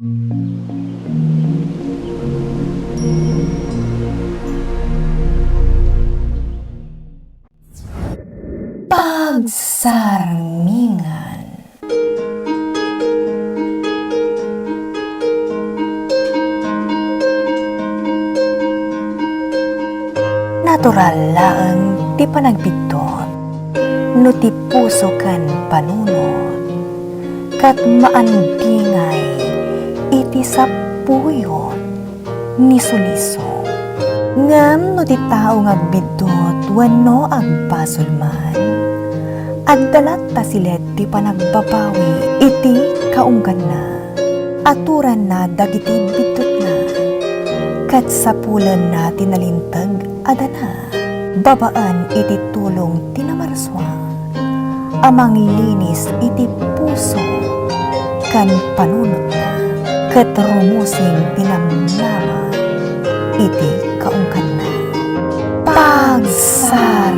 Pagsarmingan. Natural laeng ti panagbitot, no ti puso kan panunod, kat maandingay iti sapuyot ni suliso. Ngam no ti tao ngagbitot wenno agpasol man, agdalat ta silet ti panagbabawi iti kaunggan na, aturan na dagiti bitot na, kat sapulan na tinalintag adana, babaan iti tulong tinamarswa, amang linis iti puso kan panunot na, kat rumusing tinamnama iti kaungkan na. Pagsarmingan.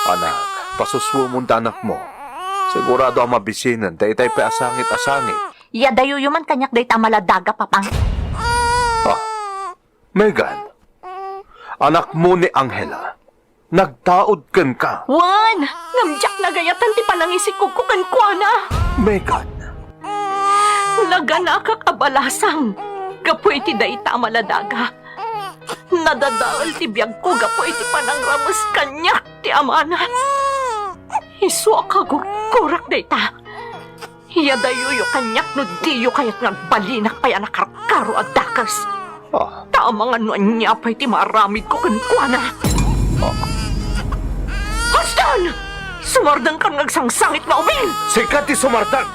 Anak, pasuswo mong anak mo. Sigurado ang mabisinan, daytay pa asangit-asangit. Yadayo yuman kanyak day tamaladaga, papang. Megan, anak mo ni Angela, nagtaod kan ka. Wan! Ngamjak na gayatan ti panangisik ko kan kuana. Megan, Laganakak abalasang. Gapoy ti day tamaladaga. Nadadaol ti biyag ko, gapoy ti panangramos kanyak ti amana. Isu akagukurak day ta. Yadayuyo kanyak no diyo kayat nagbalinak paya nakarkaro at dakas. Tamang ano niya pa'y ti maramid ko kankwana. Hastan! Sumardang kang nagsangsangit na umin! sikat ti sumardang!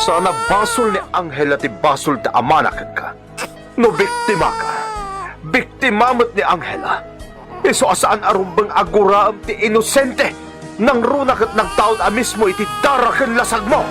Sana basol ni Angela ti basol ti amanak ka. No biktima ka, biktimamot ni Angela. Iso asaan arumbang aguraam ti inosente nang runak at nagtaod a mismo iti darakan lasag mo.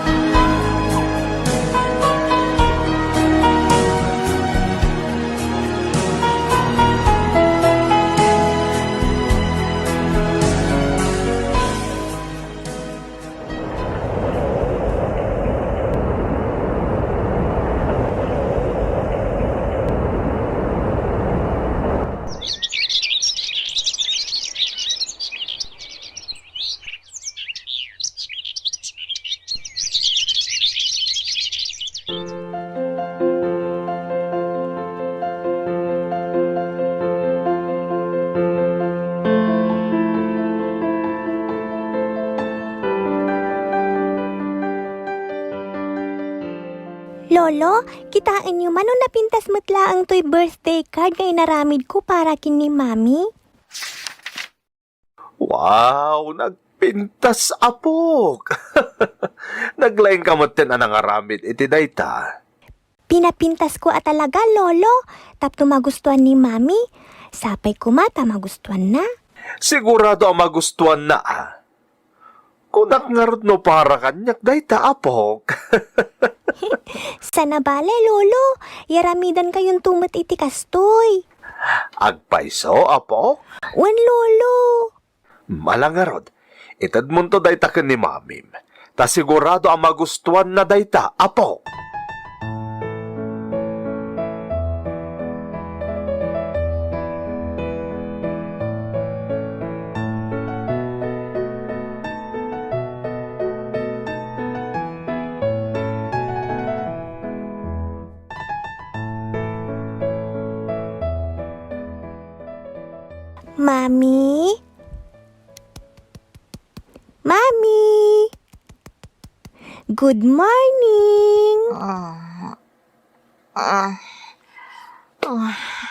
Lolo, kitain niyo man nung napintas matla ang to'y birthday card kay naramid ko para kin ni Mami. Wow, nagpintas apok. Naglaing kamutin anang aramid iti dayta. Pinapintas ko at talaga, Lolo. Tapno magustuhan ni Mami. Sapay ko mata magustuhan na. Sigurado ang magustuhan na. Kunak ngarod no para kanyak dayta apok. Sana bale, Lolo. Yaramidan kayong tumat iti kastoy. Agpaiso apok? Wan, Lolo. Malangarod, itad mo to dayta ken ni Mamim. Ta sigurado ang magustuhan na dayta apok. Mami? Mami? Good morning!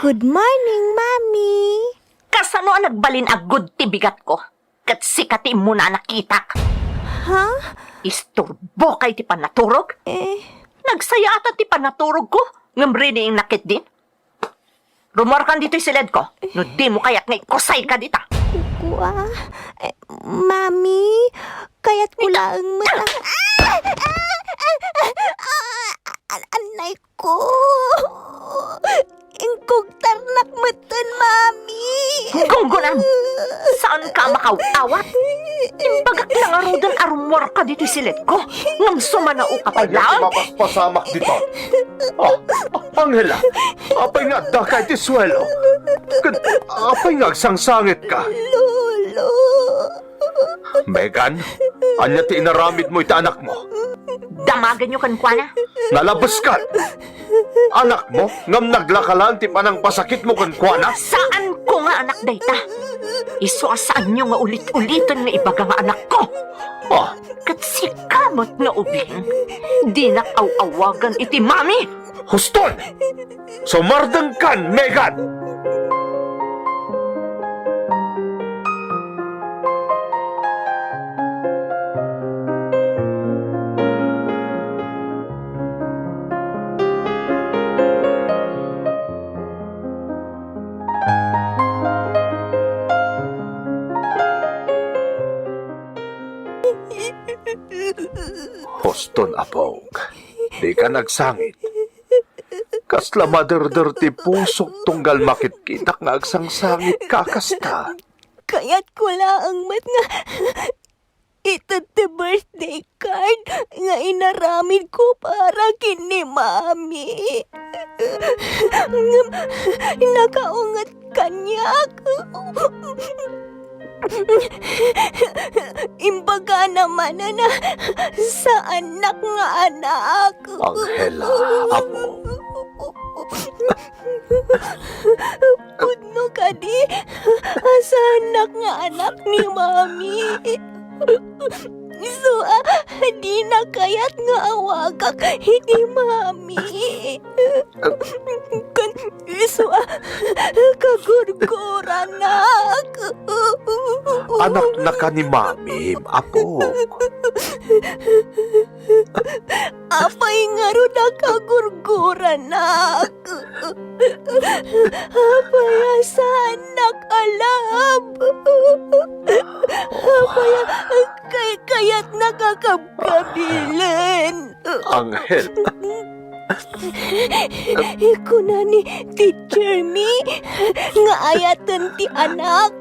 Good morning, Mami! Kasano ang nagbalin agud ti bigat ko? Kat sikati mo na nakitak. Ha? Isturbo kay ti panaturog? Nagsaya ata ti panaturog ko. Ngamrini yung nakit din. Rumor kan dito'y silid ko. No di mo kayak ngay kusay ka dita. Kuwa? Mami, kaya't ko lang matang... Anay ko! Ingkugtar nakmatan, Mami! Gunggunan! Saan ka makawawat? Imbaga ngarudan arumwar ka dito silit ko. Ngam sumanao ka pa Anya lang. mapaspasamak dito. Angela, apay nga dakay ti swelo. Apay nga sangsangit ka. Lolo. Megan, anya ti inaramid mo ita anak mo. Damagan nyo kan kwa na. Nalabas ka. Anak mo, ngam naglakalan ti panang pasakit mo kan kuana. Saan ko nga anak dayta? Isuasaan nyo nga ulit-ulitan nga ibaga nga anak ko. Kat si kamot na ubing, di nakaw-awagan iti mami. Huston! Sumardang kan, Megan! Huston, apog. Di ka nagsangit. Kasla maderder ti pusok tunggal makitkitak nga agsangsangit kakasta. Kaya't ko lang mat nga ito the birthday card nga inaramid ko para kini mami. Nakaungat kanyak. Imbaga naman na sa anak nga anak. Angela, apo. Pudno ka di sa anak nga anak ni mami. So, di na kaya't nga awagak hindi mami. Kan iso kagurguran na. Anak na ka ni Mami, apo. Apay nga ro na kagurguran na. Apay sa anak alab. Apay kaya't nakakabkabilin. Angel, Iko na ni Teacher Mi nga ayatan ti anak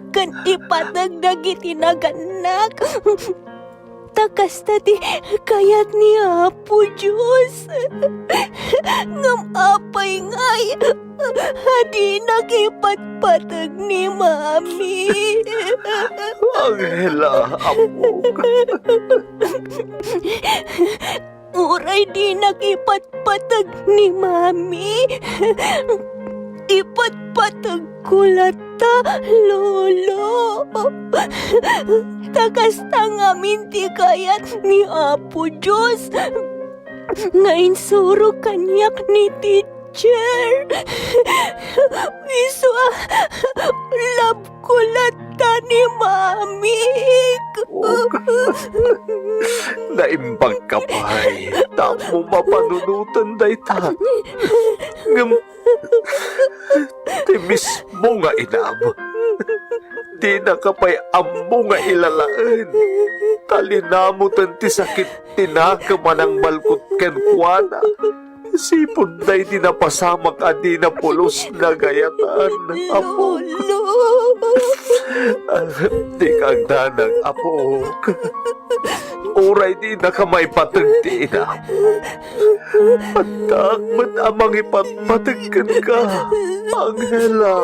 kan ipatagdag iti naganak. Takas na ti kayat ni Apo Diyos. Ngam apay ngay hadi nakipatpatag ni Mami. Angela, apo. Uray di nakipatpatag ni Mami. Ipatpatag ko lata, Lolo. Takas tangamin ti kayat ni Apo Diyos. Ngayon suro kanyak ni teacher. Wiso love ko lata ni Mami. Naimbang ka pa'y. Tamo mapanunutan dayta. Ngam, ti mismo nga inam. Di na kapay ammo nga ilalaan. Talinamutan ti sakit tinakamanang malkot ken kuana. Sipon da'y di napasamak at di na pulos na gayatan. Apo. Di kang danang, apo. Uray di na kamay patagti na. Patakmat amang ipatpatagkan ka, Angela.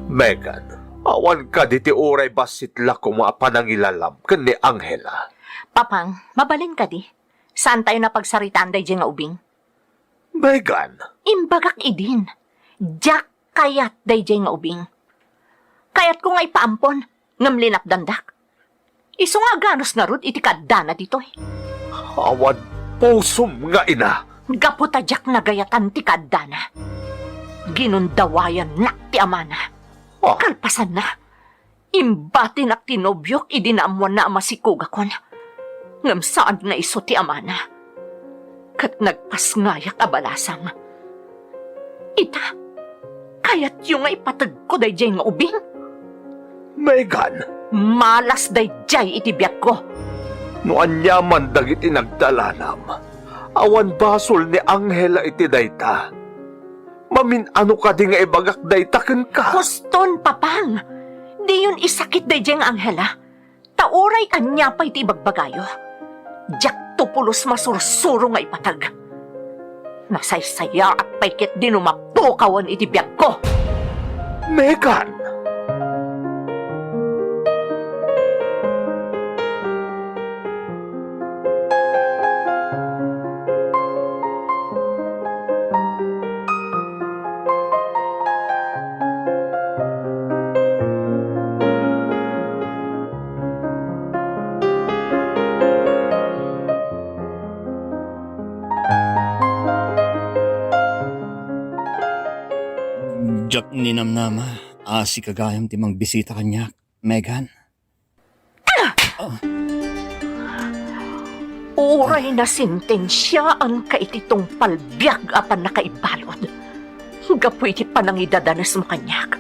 Megan, awan ka diti oray basit la kumapanangilalam ken ni Angela. Papang, mabalin ka di. Saan tayo napagsaritaan day dyan nga ubing? Megan, Imbagak idin. Jack kayat day dyan nga ubing. Kayat ko nga ipaampon, ngamlinap dandak. Iso nga ganos nga rod iti kadana dito eh. awan pusom nga ina. Gaputa Jack na gayatan ti kadana. ginundawayan na ti amana. Oh, Kalpasan na. Imbati na tinobyok idinaamwan na masikuga kon. Ngam saan nga iso ti amana. Kat nagpasngayak abalasang. Ita, kayat yung nga ipatag ko dayjay nga ubing. Megan, Malas dayjay iti biyak ko. no anyaman dagiti nagdalanam. Awan basol ni Angela iti dayta. Mamin ano ka di nga ibagak dayta ken ka. Huston, papang. Di yun isakit dayjay nga Angela. Tauray anya pa iti bagbagayo. Diyak tupulos masursuro nga ipatag. Nasaysaya at paikit din umapukawan iti biyak ko. Megan! Jak ninamnama, si kagayam timang bisita kanya, Megan. Uray na sintensya ang kaititong palbiag apan nakaibalod. Gapu iti panangidadanas mo kanyak.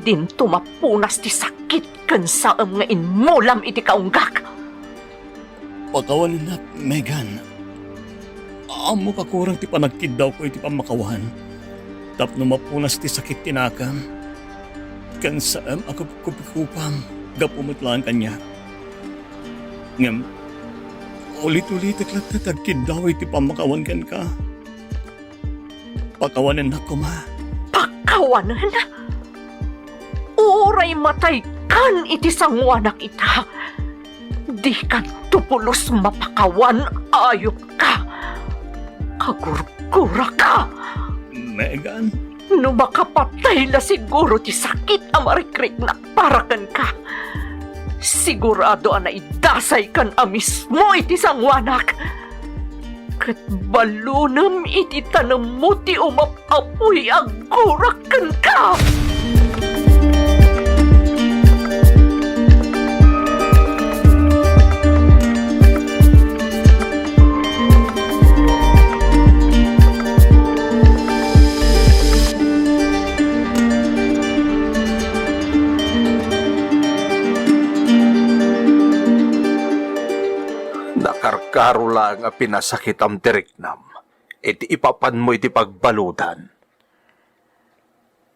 Din tumapunas ti sakit kan saam nga inmulam iti kaunggak. Pakawanin na, Megan. Amo kakurang ti panagkid daw ko iti pamakawan. Tapno mapunas ti sakit tinakam. Kan saan ako kupikupam, gapumutlaan kanya. Ngam, ulit-ulit aklat na tagkid daw iti pamakawan kan ka. Pakawanan na ko, ma. Pakawanan? Uray matay kan iti sangwanak ita. Di kan tupulos mapakawan ayok ka. Kagurgura ka. Megan? No makapatay na siguro ti sakit amarikrik na parakan ka. Sigurado na idasay kan amis mo iti sangwanak. Kat balunam iti tanam mo ti umapapoy agurakan ka. Nakarkaro lang nga pinasakit am tiriknam. Iti ipapan mo iti pagbaludan.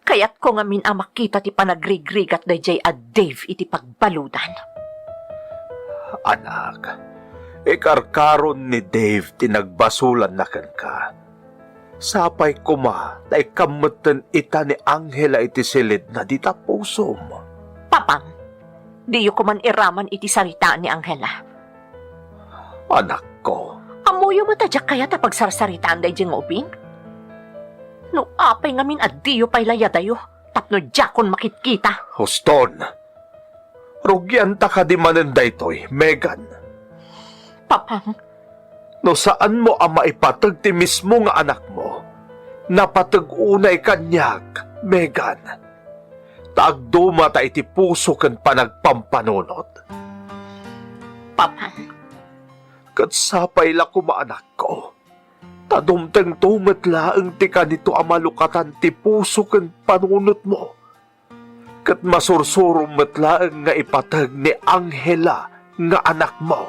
Kaya't ko nga min makita ti panagrigrigat dayjay a Dave iti pagbaludan. Anak, ikarkaron ni Dave tinagbasulan na ken ka. Sapay kuma na ikamutan ita ni Angela iti silid na dita puso mo. Papang, diyo ko man iraman iti sarita ni Angela. Anak ko, Amuyo matadyak kaya ta pagsarsaritaan day dyan nga ubing? No apay ngamin at diyo pa'y layadayo, tapno diyakon makitkita. Huston, rugyan ta ka di manen daytoy, Megan. Papang, No saan mo ang maipatag ti mismo nga anak mo, napatag unay kanyag, Megan. Taagduma ta iti puso ken panagpampanunot. papang, Kat sapay la kumaanak ko. Tadumteng tumet laeng ti kanito amalukatan ti puso ken panunot mo. Kat masursurom met laeng nga ipatag ni Angela nga anak mo.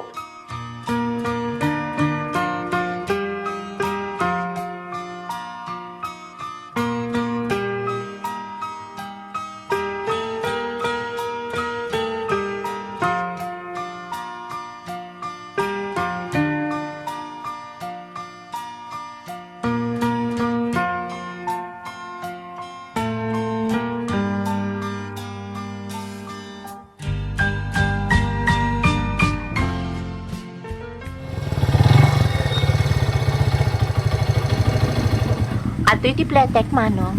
ato iti pletek, Manong.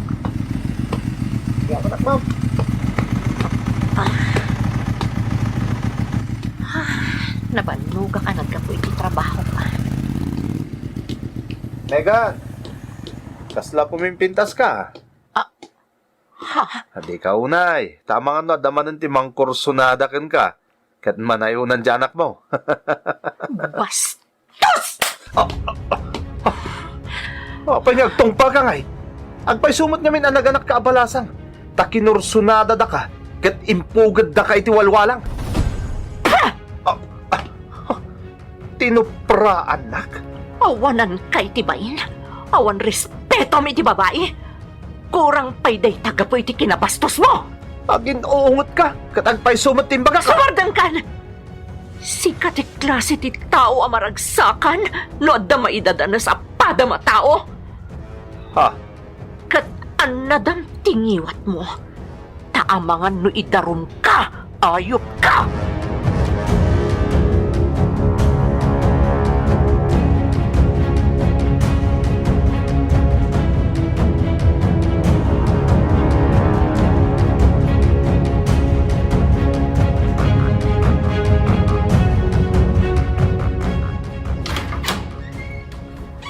Nabanuga ka nagkapo iti trabaho pa. Megan! kasla pumimpintas ka. Ha? Hadi ka unay. Tama nga no, damanan ti mangkursunada kan ka. Kat manayunan di anak mo. Bastos! Panyagtong pa ka ngay. Agpay sumot ngamin ang naganak ka abalasang. Takinursunada da ka. Kat impugad da ka iti walwalang. Tinupra anak. Awanan kay tibain. Awan respeto mi ti babae. Kurang pay day tagapoy ti kinabastos mo. Agin uungot ka. Kat agpay sumot timbaga ka. Sumardan kan! Sikat ti klase ti tao amaragsakan no adda maidadanas a pada matao. Ha? Kat anadam tingiwat mo. Taamangan no idarum ka. Ayop ka!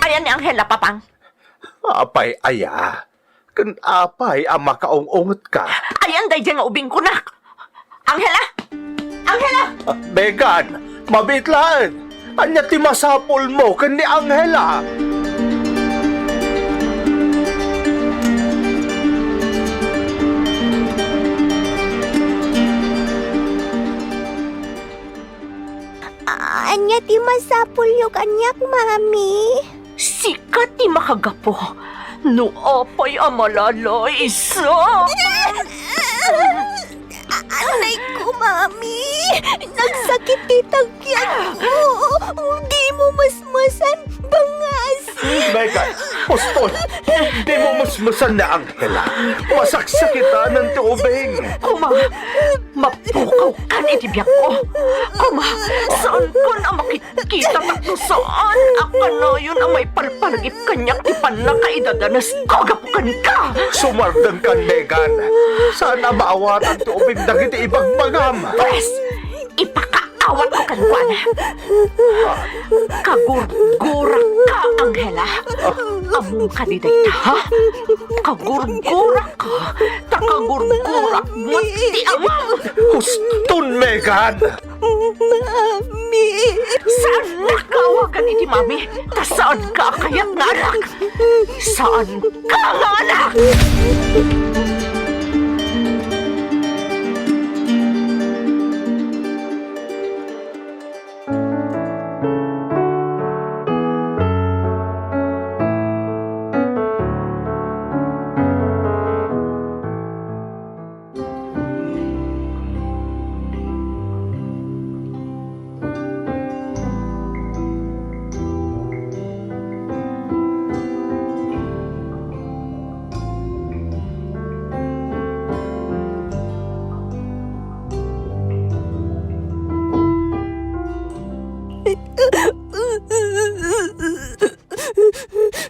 Ayan ni Angela, papang. Apay aya. Kan apay ang makaungungot ka. Ayan day dyan nga ubing kunak. Angela! Angela! Megan, mabitlaan. Anya ti masapol mo kan ni Angela. Anya ti masapul yung kanyak, mami. Sikat ti makagapo. No apay amalalay isa. Anay ko, mami. Nagsakit ti tagyan ko. Di mo masmasan bangasin. Megan, postol. Di mo masmasan na Angela. Masaksakita ng tubig. Kuma, mapukaw ka ni tibiyak ko. Kuma, saan ko na makikita takno saan? Aka na yun ang may palpalagip kanyak ti panakaidadanas ko gapukan ka. Sumardan kan, Megan. Sana maawat ang tubig na kita ipagbagam. Pres, ipakaawat ko kanwan. Kagurgura ka, Angela. Among ka ni dayta, ha? Kagurgura ka. Takagurgura mo ti amang. Huston, Megan. Mami. Saan nakawagan ni ti mami? Saan ka kaya nga anak? Saan ka nga anak?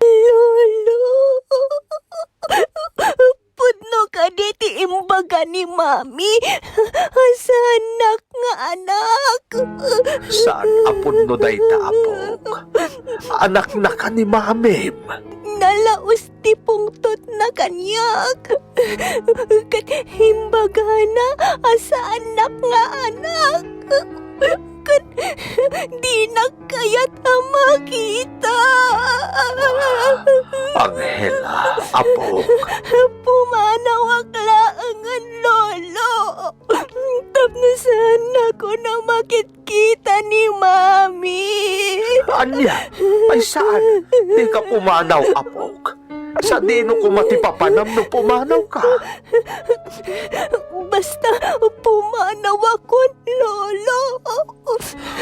Lolo. Pudno ka diti imbaga ni mami. Asanak nga anak. Saan apod no dayta apok? Anak na ka ni Mamim. Nalaos ti pungtot na kanyak. Kat imbaga na asa anak nga anak. Kat di na kayat makita. Angela, apok. Pumanawak laangan, lolo. Tapno sana ko na makikita ni mami. Anya, ay saan? Di ka pumanaw, apok. Sa dino ko matipapanam no pumanaw ka. Basta pumanaw ako, lolo.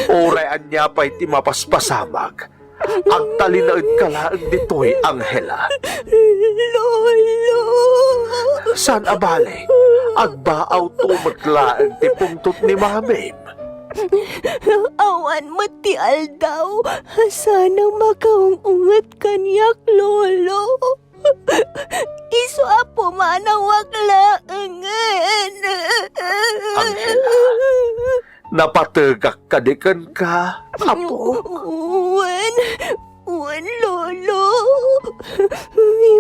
Oray anya pa'y ti mapaspasamag. Ang talinaid ka laang dito'y Angela. Lolo. San abale? Agbaaw to maglaang ti pungtot ni Mamim. Awan mo ti aldaw. Sana makaungat kanyak, lolo. Iso apo manawak laangan. Angela, napatagak kadikan ka, apo. Wan, lolo.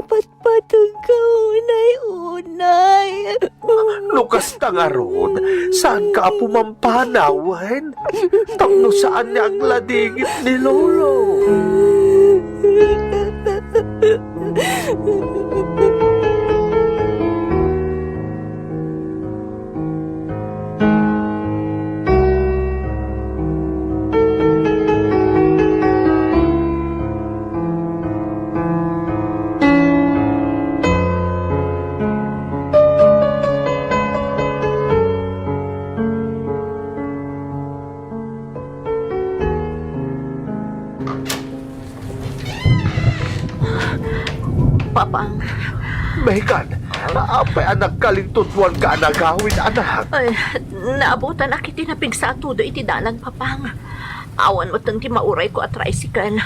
Ipatpatag ka unay-unay. Lukas ta nga ron, saan ka pumampanawan? Tapno saan niya ang ladingit ni Lolo? Papang, Megan, apay anak kalintudwan ka nagawin anak. ay, naabutan na kiti na pigsatudo iti dalan, Papang. Awan mo tang ti mauray ko at tricycle.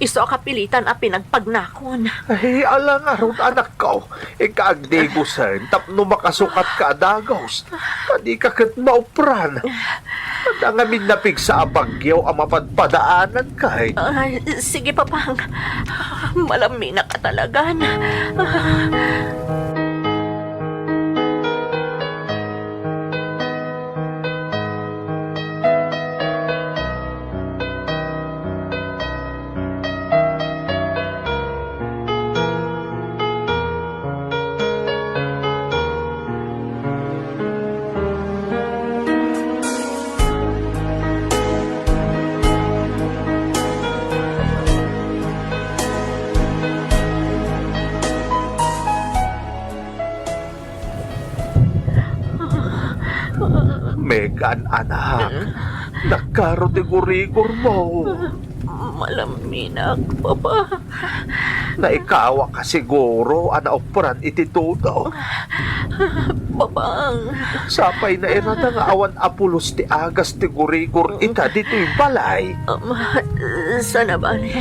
Iso kapilitan a pinagpagnakon. Ay, alang aron anak ko. Ikaagdegusan, tapno makasukat ka adagos. Kadi ka kat maupran. Nangamin napig sa abagyaw ang mapadpadaanan kay. Sige, Papang. Malami na ka talagan. Megan, anak. Nagkarotigurigor mo. Malami na, Papa. Naikawa ka siguro, anaopran iti tudo. Papang. Sapay na irata nga awan apulos ti agas ti gurigor ita dito'y balay. Sana ba ni?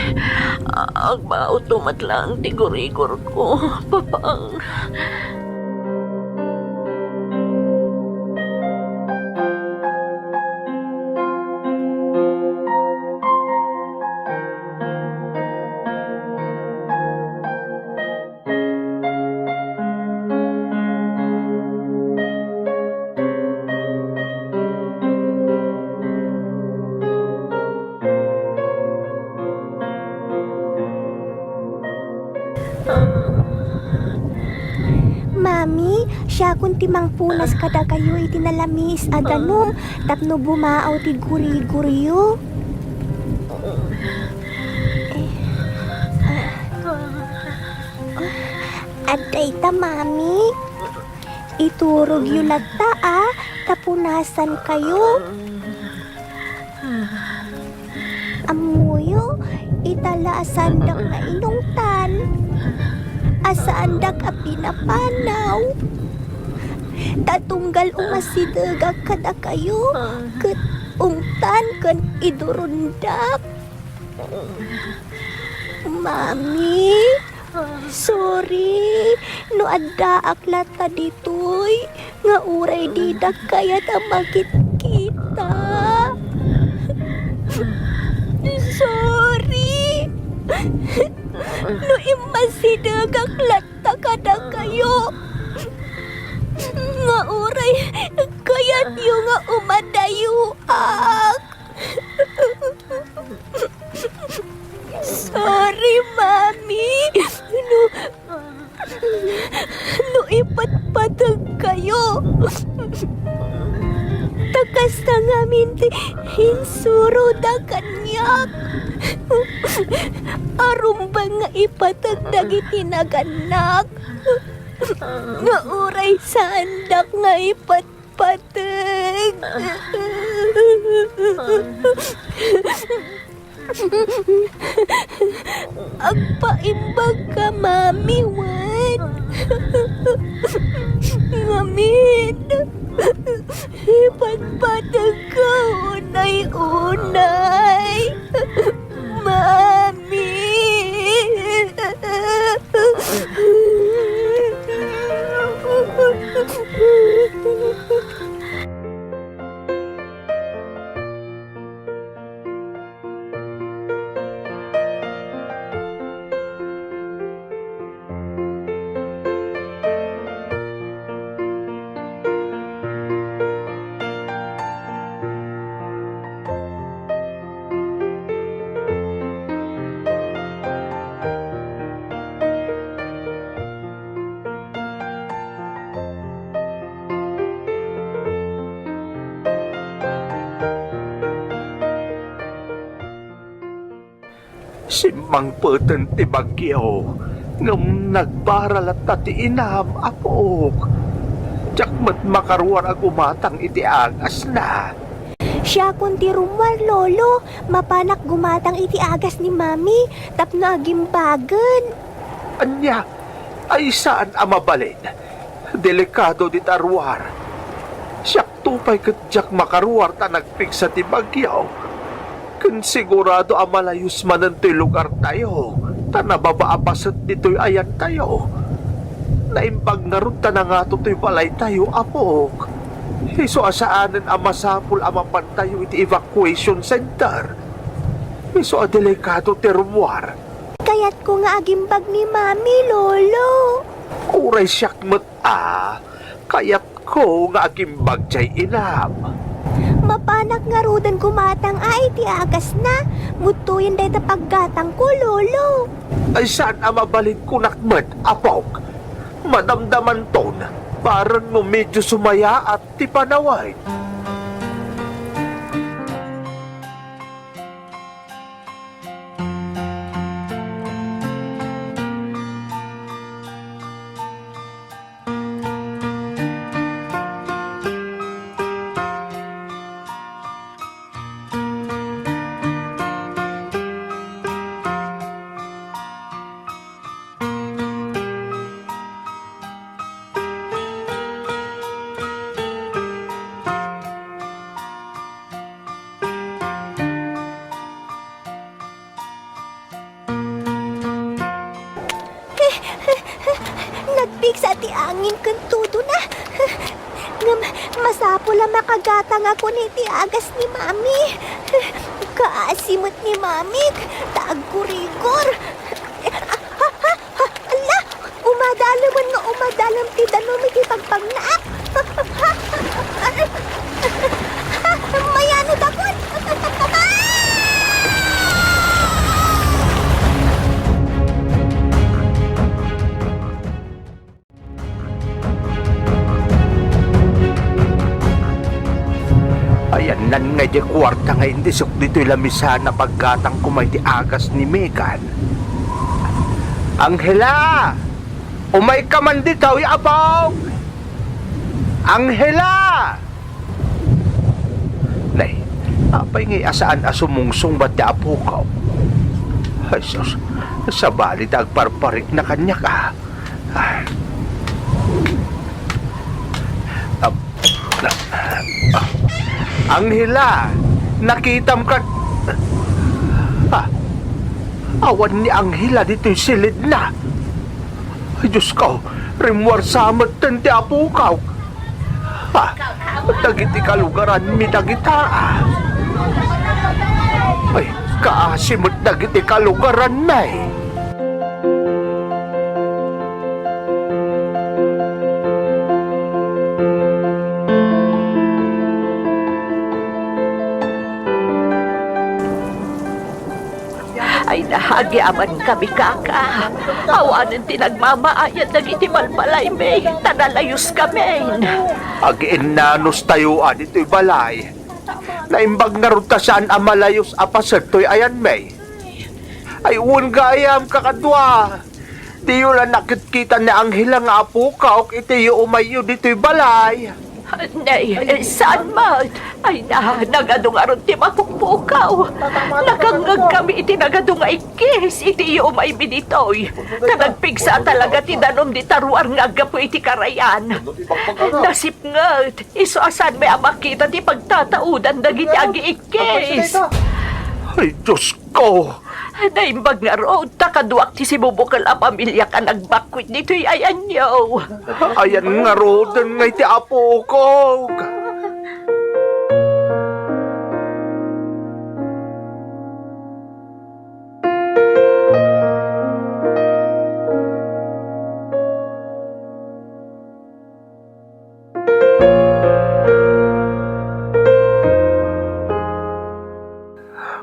Agmautumat lang tigurigor ko, Papang. Mami, siya kung timang punas kada kayo iti nalamis aganom tapno bumaaw ti guri-guriyo. Aday ta, Mami. Iturog yu lagta tapunasan kayo. Amuyo, itala asandak na inungtan. Asandak a pinapanaw. Tatunggal umasidagag kada kayo. Ket ungtan kan idurundak. Mami, sorry. No adda aklata ditoy. Nga uray didak kaya tamakit kita. Sorry. No imasidagag lata kada kayo. Nga uray kayat yu nga umadayuak. Sorry, Mami. No ipatpatag kayo. Takas na ngamin ti hinsuro da kanyak. Arumba nga ipatag dagiti naganak. Nga uray sandak nga ipatpatag. Agpaimbag ka, Mami, Wan. Ngamit. Ipatpatag ka, unay-unay. Mami. Simang peten ti bagyo, ngam nagbaral at tati inam, apok. Diyak mat makaruar ang umatang iti agas na. Siya kunti rumwar, lolo. Mapanak gumatang iti agas ni mami. Tapno agimbagan. Anya, ay saan amabalin? Delikado di tarwar. Siyak tupay kat diyak makaruar ta nagpigsa ti bagyaw. Kun sigurado amalayos manan ti lugar tayo. Ta nababaapaset dito'y ayan tayo. Naimbag na ron ta na nga to'y balay tayo, apok. Iso asaanan ang masapul amapan tayo iti evacuation center. Iso a delikado ti rumwar. Kaya't ko nga agimbag ni mami, lolo. Uray siyak mat kayat ko nga agimbag jay inam. Mapanak nga rudan kumatang ay ti agas na. Mutuyin day tapaggatang ko, lolo. Ay saan amabalin ko nakmat, apok? Madamdaman ton, parang mo medyo sumaya at ti panaway. Nagpigsa ti angin kun tudo na. Ngam masapo la makagatang ako ni ti agas ni mami. Kaasimot ni mami. Tagkurigor. Ala, umadalaman nga umadalam ti danom iti pagpagnaak. Mayano dakot. Ayan nan nga di kwarta nga hindi sok dito'y lamisan na paggatang kumay ti agas ni Megan. Anghela! Umay ka man ditaw, abog! Anghela! Nay, apay ngay asaan asumungsong ba't ti apukaw? Ay sus, sa balit agparparik na kanya ka. Anghela, nakitam ka... awan ni Anghela dito'y silid na. Ay, Diyos ko, rimwar samat ten ti apukaw. Dagiti kalugaran mi dagita. Ay, kaasimot dagiti kalugaran na eh. Ay nahagyaman kami kaka. Awanan tinagmamaayat dagiti malbalay may. Tanalayos kami. Agiin nanos tayo dito'y balay. Naimbag na rin ta saan amalayos apaset to'y ayan may. Ay uwan gayam kakadwa. Tiyo lang nakitkita ni Anghela nga apukaw itiyo umayo dito'y balay. Nay, saan man? Ay nagadong aron ti mapukpukaw. Nakangag kami iti nagadong ikis, iti iyo may binitoy. Kanagpigsa talaga ti danom di taruar nga agapo iti karayan. Nasip ngat, iso asan may amakita ti pagtataudan dagiti agi ikis. Ay Diyos ko! Naimbag nga road, takaduak ti si bubukal a pamilya ka nagbakwit dito'y ayan yaw. Ayan nga rodan ngay ti apukog.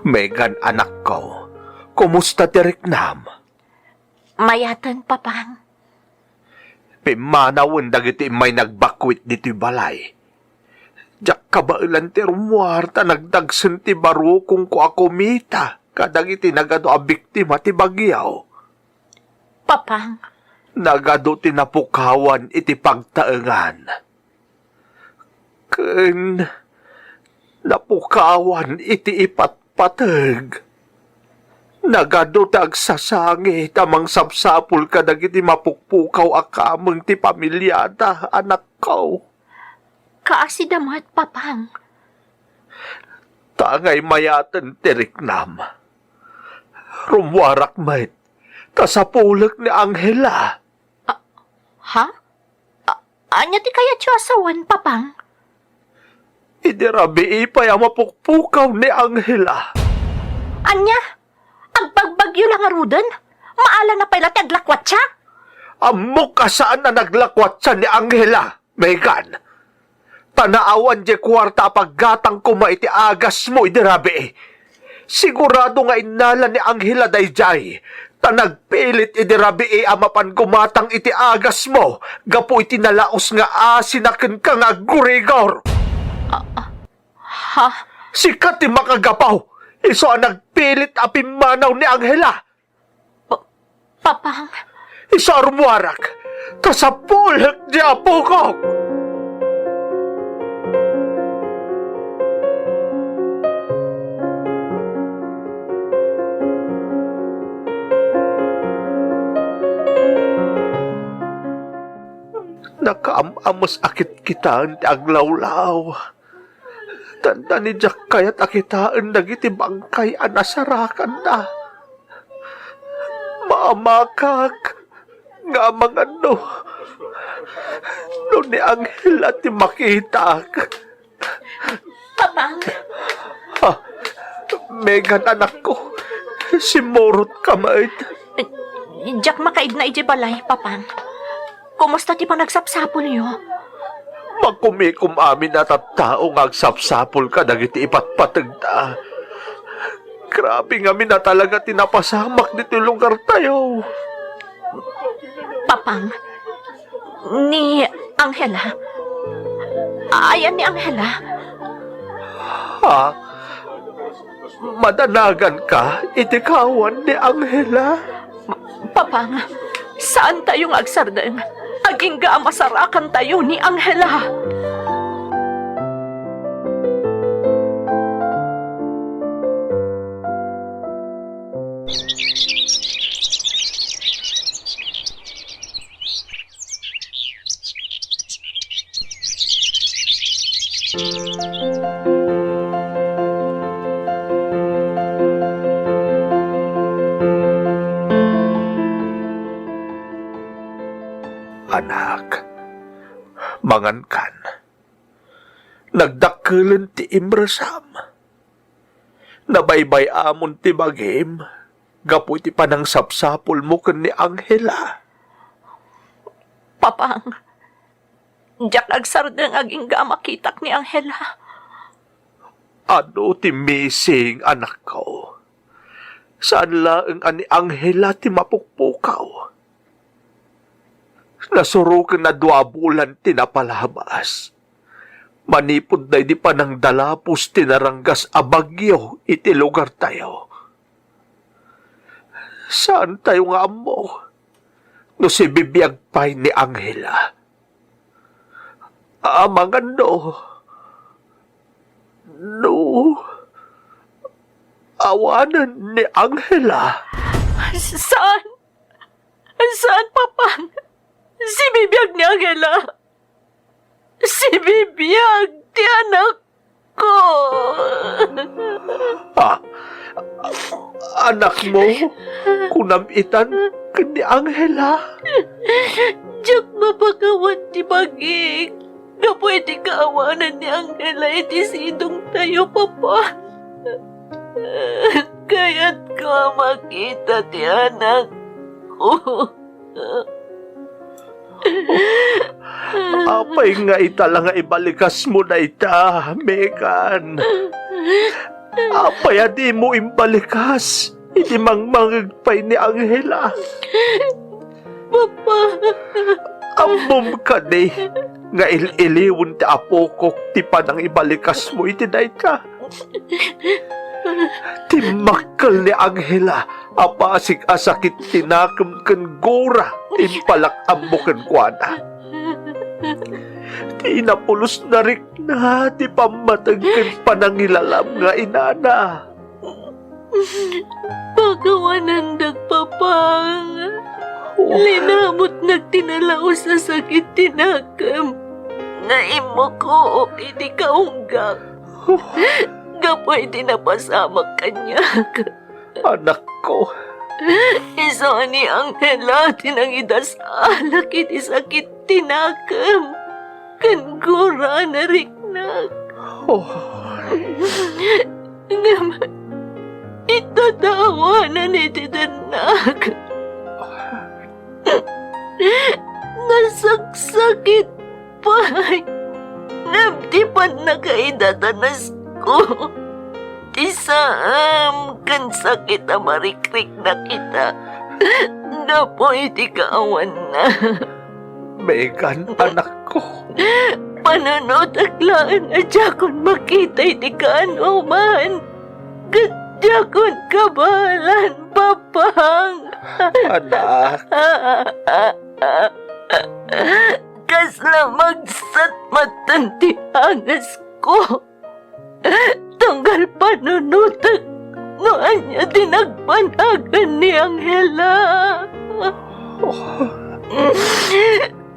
Megan, anak ko, kumusta diriknam? Mayatan, papang. Pimanawan dagiti may nagbakwit dito'y balay. Diyak kabailan ti rumwarta nagdagsen ti baro kung ko ako mita. kadang iti nagado a biktima ti bagyaw. Papang, Nagado ti napukawan iti pagtaengan. Ken napukawan iti ipatpateg. Nagado ti agsasangi tamang sapsapul kadag iti mapukpukaw akameng ti pamilyada anak ko. kaasidamat, papang. Tangay mayaten tiriknam. Rumwarak met, tasapulek ni Angela. Ha? Anya ti kaya tiyo asawan, papang? Idirabi ipay ang mapukpukaw ni Angela. Anya? Ang pagbagyo lang arudan? Maala na pala ti aglakwat siya? Amok ka saan na naglakwat siya ni Angela, Megan. Tanaawan di kwarta paggatang kuma iti agas mo, idirabi. Sigurado nga inala ni Angela dayjay. Tanagpilit idirabi amapan kumatang iti agas mo. Gapo iti nalaos nga asinaken ka nga gurigor. Ha? Sikat ti makagapaw. Iso ang nagpilit apimanaw ni Angela. Papang? Iso arumwarak. Kasapulak di apo ko. Nakaamamos akit kitaan ti aglawlaw. Tanda ni Jack kaya't akitaan dagiti bangkay anasarakan na. Maamakak nga mga no ni Angela ti makitak. Papang? Ha, Megan anak ko, simurot ka mait. Jack makaid na iti balay, papang. Kumusta ti panagsapsapol niyo? Magkumikum amin na tattao nga agsapsapol ka dagiti ipatpatag ta. Grabe nga na talaga tinapasamak dito lugar tayo. Papang? Ni Angela? Ayan ni Angela? Ha? Madanagan ka, itikawan ni Angela? Papang, saan tayong agsardeng? Aging masarakan tayo ni Angela. Anak, mangankan. Nagdakulan ti imresam. Nabaybay amon ti bagim. Gapu ti panang sapsapul mo ken ni Angela. Papang, Jack agsardeng aging makitak ni Angela. Ano ti missing, anak ko? Saan laeng ani Angela ti mapukpukaw? Nasurukan na 2 bulan tinapalabas. Manipod na di pa ng dalapos tinaranggas abagyo iti lugar tayo. Saan tayo nga mo? No si bibiyag pa'y ni Angela. Amangan no. No. Awanan ni Angela. Saan? Saan, papang? Si Bibiyag ni Angela. Si Bibiyag, ti anak ko. Anak mo? Kunamitan ka ni Angela? Diyak mapakawan ti bagig. Na pwede kaawanan ni Angela iti sidong tayo, papa. Kaya't ko makita ti anak ko. Apay nga itala nga ibalikas mo na ita, Megan. Apay adi mo imbalikas. Hindi mangmangagpay ni Angela. Papa. Amom ka ni. Nga iliwon ti apokok ti panang ibalikas mo iti na ita. Timakal ni Angela, apasig asakit tinakam kan gura, impalak mo kan kuana. Tinapulos na rik na, ti pamatag kan panangilalam nga inana. Pagawanan nagpapang. Linamot nagtinalaw sa sakit tinakam. Naimo ko iti kaunggang. Gapoy tinapasamak kanya. Anak ko, Iso ni Angela tinangidasala kiti sakit tinakam. Kangura na riknag. oh, Ngam, itatawa na ni Titanag. Nasaksakit pa'y namtipan na kaidadanas ko. Isaam kan sakit na marikrik na kita. Napoy di kaawan na. Megan, anak ko. Panunod aglaan adya kon makita'y di kaano man. Gadya kon kabalan papang. Anak, Kasla magsat matanti angas ko. Tanggal panunutag no anya dinagpanagan ni Angela.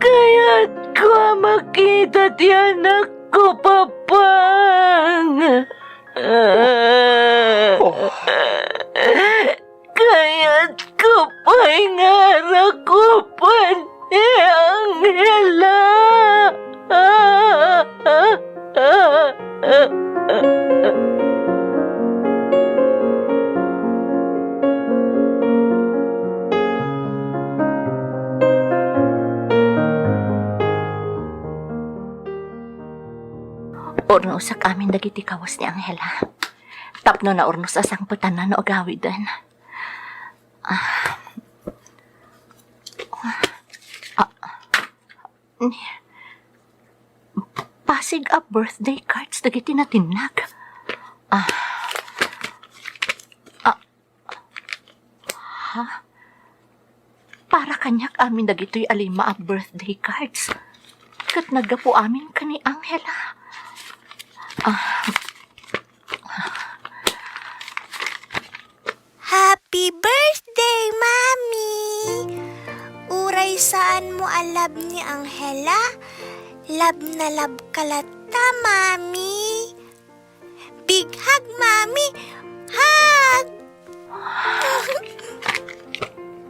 Kaya't ko makita ti anak ko, papang. Kaya't ko pa'y ngarakupan ni Angela. Urnos sa amin dagiti kawas ni Angela. Tapno na urnos sa sangputan na no agawidan. Pasig a birthday cards dagiti natinag. Para kanyak amin dagito'y alima a birthday cards. Kat nagapo amin kani Angela. Happy birthday, Mami! Uray saan mo alab ni Angela? Lab na lab kalata, Mami! Big hug, Mami! Hug!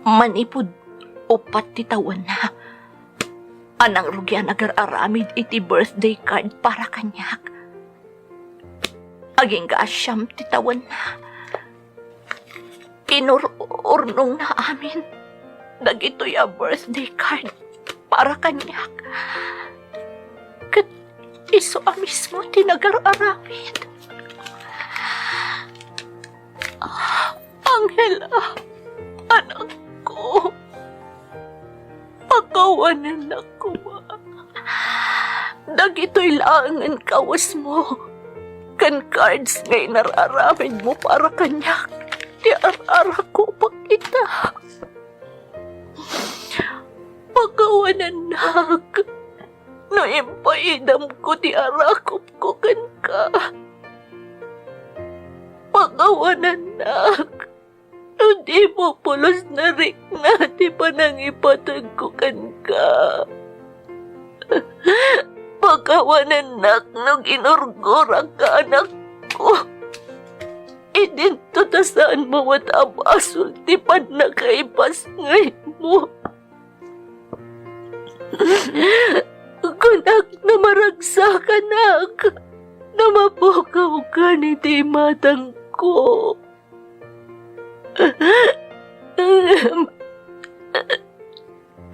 Manipod upat titawan na. Anang rugyan agar-aramid iti birthday card para kanyak. Aging kaasyam titawan na. Inururnong na amin. Dagito'y a birthday card para kanyak. Kat iso a mismo tinagar-aramid. Angela, anak ko. Pakawanan ako ba? Dagito'y langan kawas mo. Kan cards ngay nararamid mo para kanyak. Di ar-ara ko pa kita. Pakawanan nak. No impaidam ko di arakop ko kan ka. Pakawanan nak. No di mo pulos na rik na di pa nang ipatag ko kan ka. Pakawanan nak no ginurgura ka anak ko. Idinto ta saan mo matabasul ti pan na kaipas ngay mo. Kunak na maragsa ka nak. Na mapukaw ka ni ti matang ko.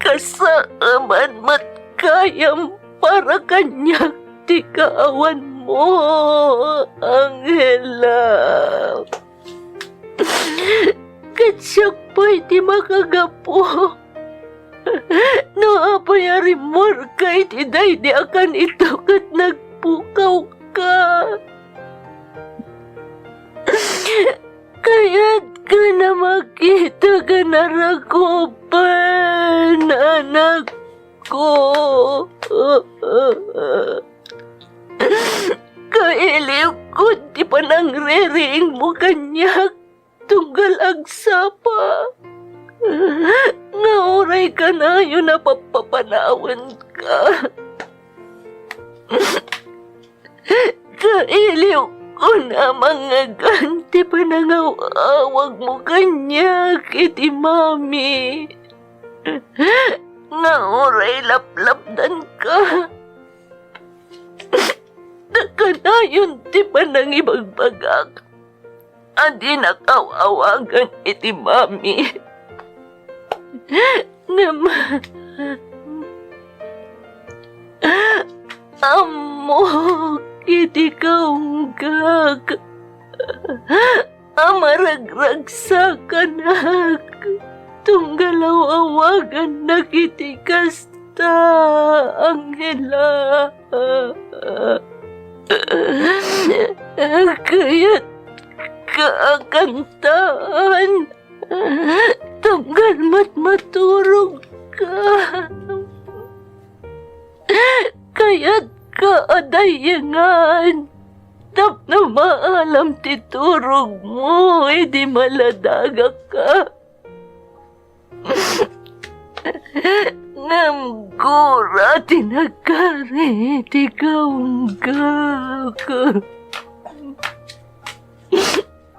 Kasaaman mat kayam para kanyak ti kaawan mo, Angela. Katsak pa'y ti makagapo. Naapayarimor kay ti day di akan ito kat nagpukaw ka. Kaya't ka na makita ka na rakupan, anak ko. Kailiw ko, di pa nang rering mo kanyak, tunggal agsapa. Nga oray ka na yun na papapanawan ka. Kailiw ko na mga ganti pa nangawawag mo kanyak, iti mami. Nga oray laplapdan ka. Nakanayon ti pa nang ibagbagak. Adi nakawawagan iti mami. Naman. Amo, iti kaunggag. Amaragrag sa kanak. Tunggalaw awagan na kiti kasta, Angela. Kaya't kaakantaan, tunggal maturog ka. Kaya't kaadayangan, tap na maalam titurog mo, edi maladaga ka. Namgura tinagkari, di kaunggag.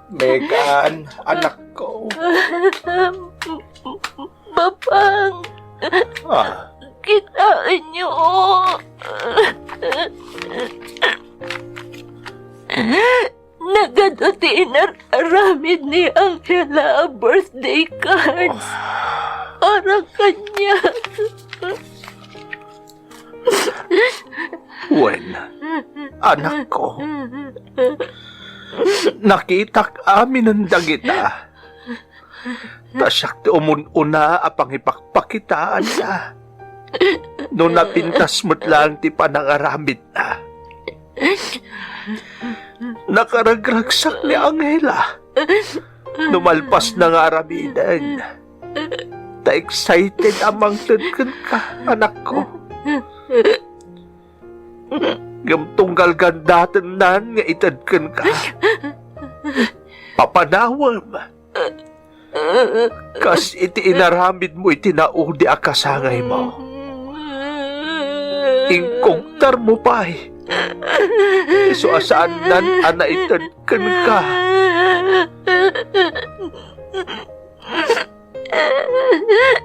Megan, anak ko. Papang, kitaan niyo. Nagaduti inaramid ni Angela birthday cards. Para kanya. Wen, anak ko. Nakitak amin ang dagita. Tasyak ti umununa apang ipakpakitaan na. No napintas mo't lang ti panangaramid na. Nakaragragsak ni Angela. Numalpas na nga aramidan. Ta-excited amang tudkan ka, anak ko. Gamtunggal gandatan nan nga itadkan ka. Papanawam. Kas iti inaramid mo iti naudi akasangay mo. Ingkongtar mo pa'y. Iso asaan nan anaitadkan ka.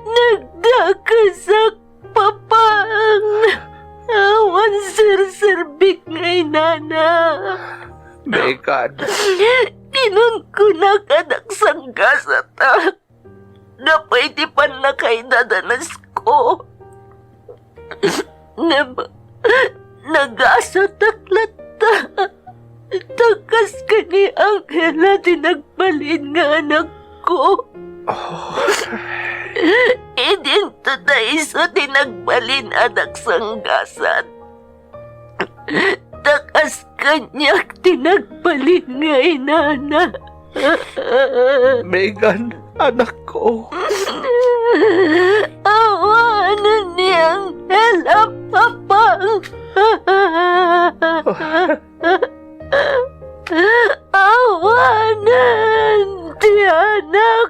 Nagdakasak papang. Awan sir-serbik ngay nana. Megan. Kinun ko na kadaksang gasatak. Napay di pa na kay dadanas ko. Nagasatak lata. Takas ka ni Angela tinagbalin nga anak ko. Idin to tayo sa tinagbalin anak sanggasat. Takas kanyak tinagbalin nga inana. Megan, anak ko. Awanan niyang helapapang. Awanan ti anak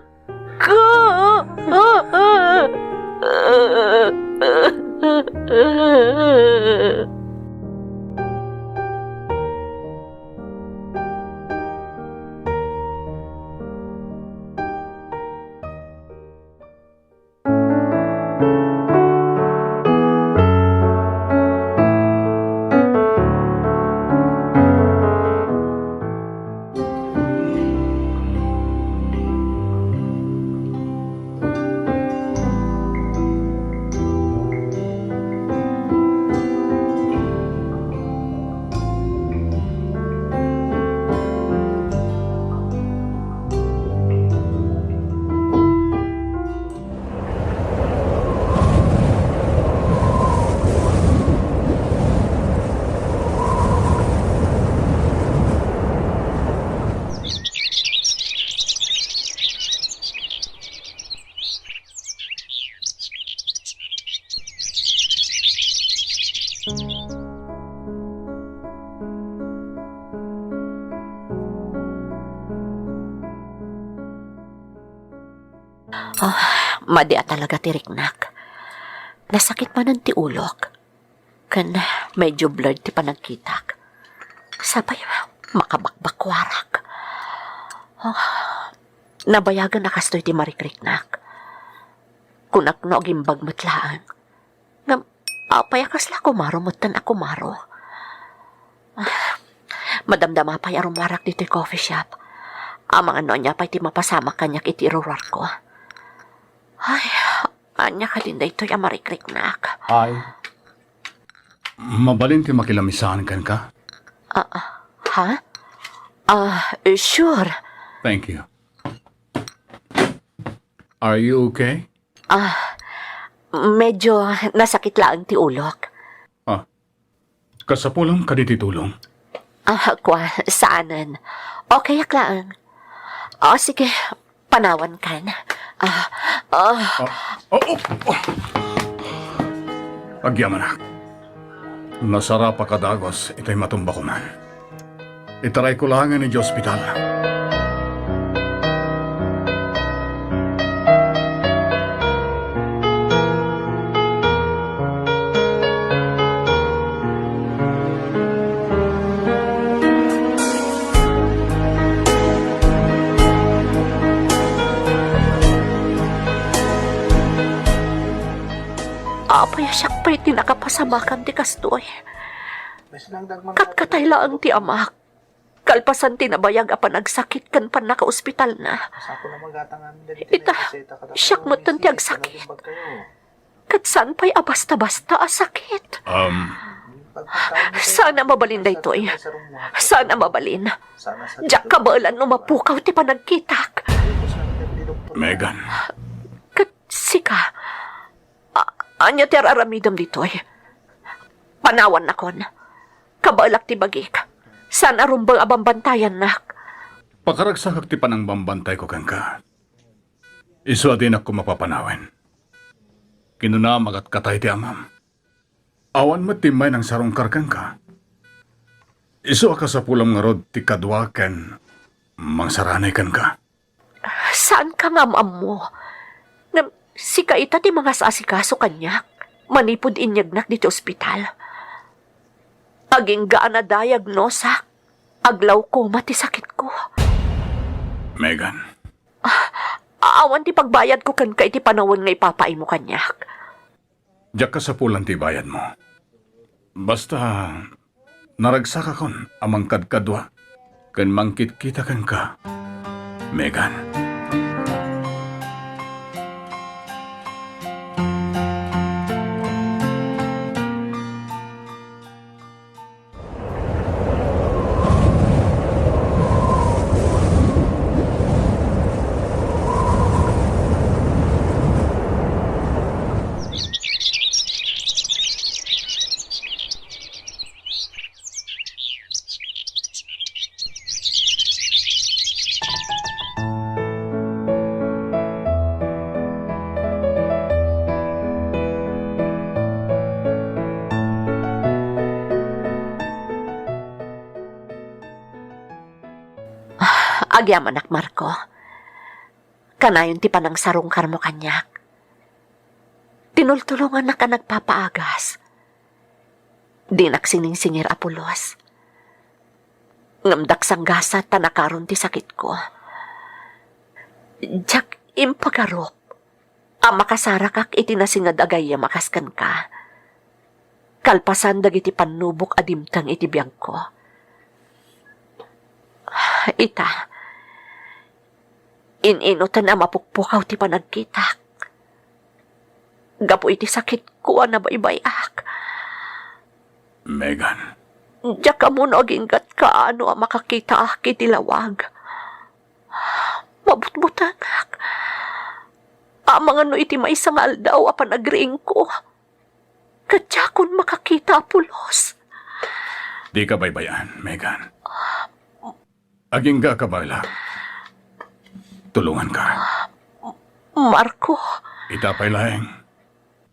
ko. Madia talaga tiriknak. Nasakit man ang tiulok. Kan medyo blurred ti panagkitak. Sabay makabakbakwarak. Nabayagan na kastoy ti marikriknak. Kunakno gimbag matlaan. Ngam, payakas la kumaro mutan ako maro. Madamdama pa yarumarak dito coffee shop. Amang ano niya pa iti mapasama kanyak iti irurar ko. Ay, anya ka din da ito yung marikriknak. Ay. Mabalin ti makilamisahan kan ka? Ha? Sure. Thank you. Are you okay? Medyo nasakit lang ti ulok. Kasapulang ka dititulong. Saanan? Okay, aklaan. Sige, panawan kan. Agyaman na. Nasara pa kadagos, itay matumba ko man. Itaray ko lang ni hospital. Payasak pa iti nakapasamakan ti kastoy. Katkatay lang ti amak. Kalpasan ti nabayag apa nagsakit kan pan naka-ospital na. Ita, siyak mo ti agsakit. Katsan pa'y abasta-basta asakit. Sana mabalin da ito'y. Sana mabalin. Diyak kabalan no mapukaw ti panagkitak. Megan. Katsika. Anya ti araramidam dito'y. Panawan na kon. Kabalak ti bagik. San arumbang abambantayan nak. Pakaragsakak ti panang bambantay ko kang ka. Isu din ako mapapanawan. Kinunamag at katay ti amam. Awan matimay ng sarong karkang ka. Isu ka sa pulang nga rod ti kadwa ken mangsaranay kan ka. Saan ka nga mo? Si kaita ti mga sasikaso kanyak. Manipod inyagnak dito ospital. Aging gaan na diagnosak. Aglaw ko mati sakit ko. Megan. Awan ti pagbayad ko kan ka iti panawon nga ipapain mo kanyak. Diyak ka sa pulang ti bayad mo. Basta naragsaka kon amang kadkadwa. Kan mangkit kita kan ka. Megan. Agyam anak Marco. Kanayon ti panang sarong karmo kanyak. Tinultulungan na ka nagpapaagas. Di naksining-singir apulos. Ngamdak sang gasa tanakaron ti sakit ko. Jak impagarop. Ang makasarakak iti nasingad agaya makaskan ka. Kalpasan dagiti panubok adimtang iti biyag ko. Ita, ininutan na mapukpukaw ti panagkitak. Gapo iti sakit ko na baybayak. Megan. Diyak ka mo naginggat ka ano ang makakita kiti lawag. Mabutbutanak. Amang ano iti maisang aldaw apan agriing ko. Kadyakon makakita pulos. Di ka baybayan, Megan. Aging ka bala. Tulungan ka. Marco. Itapay laeng.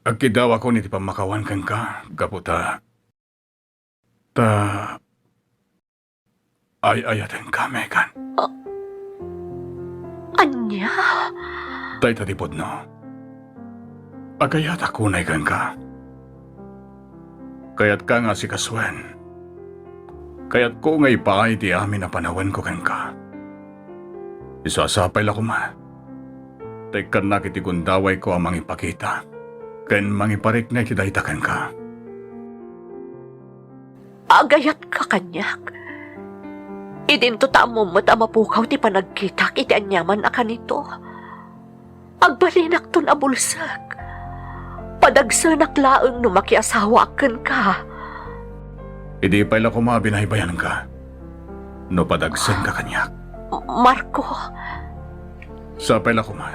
Agkidaw ako niti pamakawan kang ka, gaputa. Ay-ayatin ka, Megan. Anya? Tay tatipod no. Agayat ako na ikan ka. Kaya't ka nga si Kaswen. Kaya't ko ngay paay di amin na panawan ko kan ka. Isasapay la ko ma. Tekan na kitigundaway ko ang mangipakita. Ken mangiparik na kitaytakan ka. Agayat ka kanyak. Idinto tamo mo't amapukaw ti panagkita iti anyaman na kanito. Agbalinak ton abulsak. Padagsanak laeng no makiasawaken ka. Idi pa'y la ko mabinaybayan ka. No padagsan ka kanyak. Marco, Sapay la ko ma.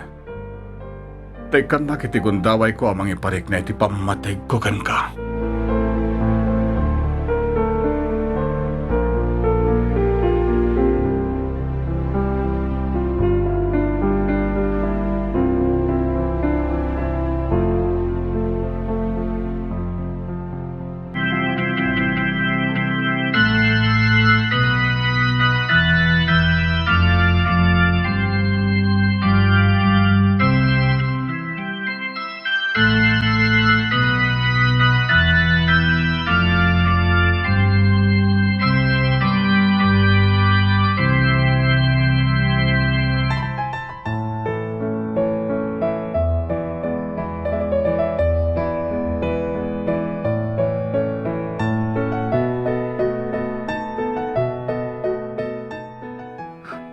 Tekan na kitigundaway ko ang mangiparik na iti pamatay ko kan ka.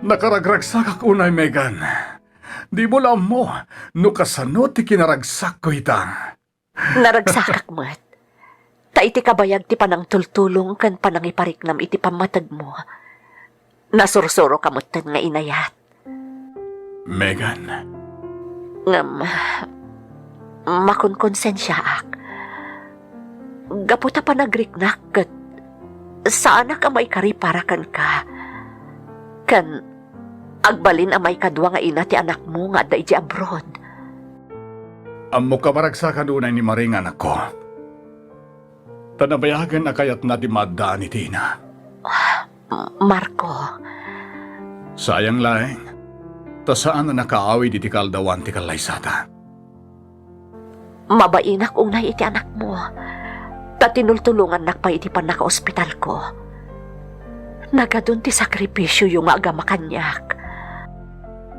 Nakaragragsak ak unay, Megan. Di mo lang mo, no kasano ti kinaragsak ko ita. naragsakak mat. Ta iti kabayag ti panang tultulong kan panangipariknam iti pamatag mo. Nasursuro kamutan nga inayat. Megan, Ngam, makonkonsensya ak. Gaputa pa nagriknak kat saan ka may kariparakan ka. Kan agbalin ang may kadwa nga ina ti anak mo nga da iti abroad. amo ka maragsakan unay ni Maring anak ko. Tanabayagan na kayat na di maddaan ni Tina. Marco, Sayang laeng, ta saan na nakaawi di ti kaldawan ti kalaysata. mabainak unay iti anak mo. Ta tinultulungan nakpa iti panaka-ospital ko. Nagadun ti sakripisyo yung agama kanyak.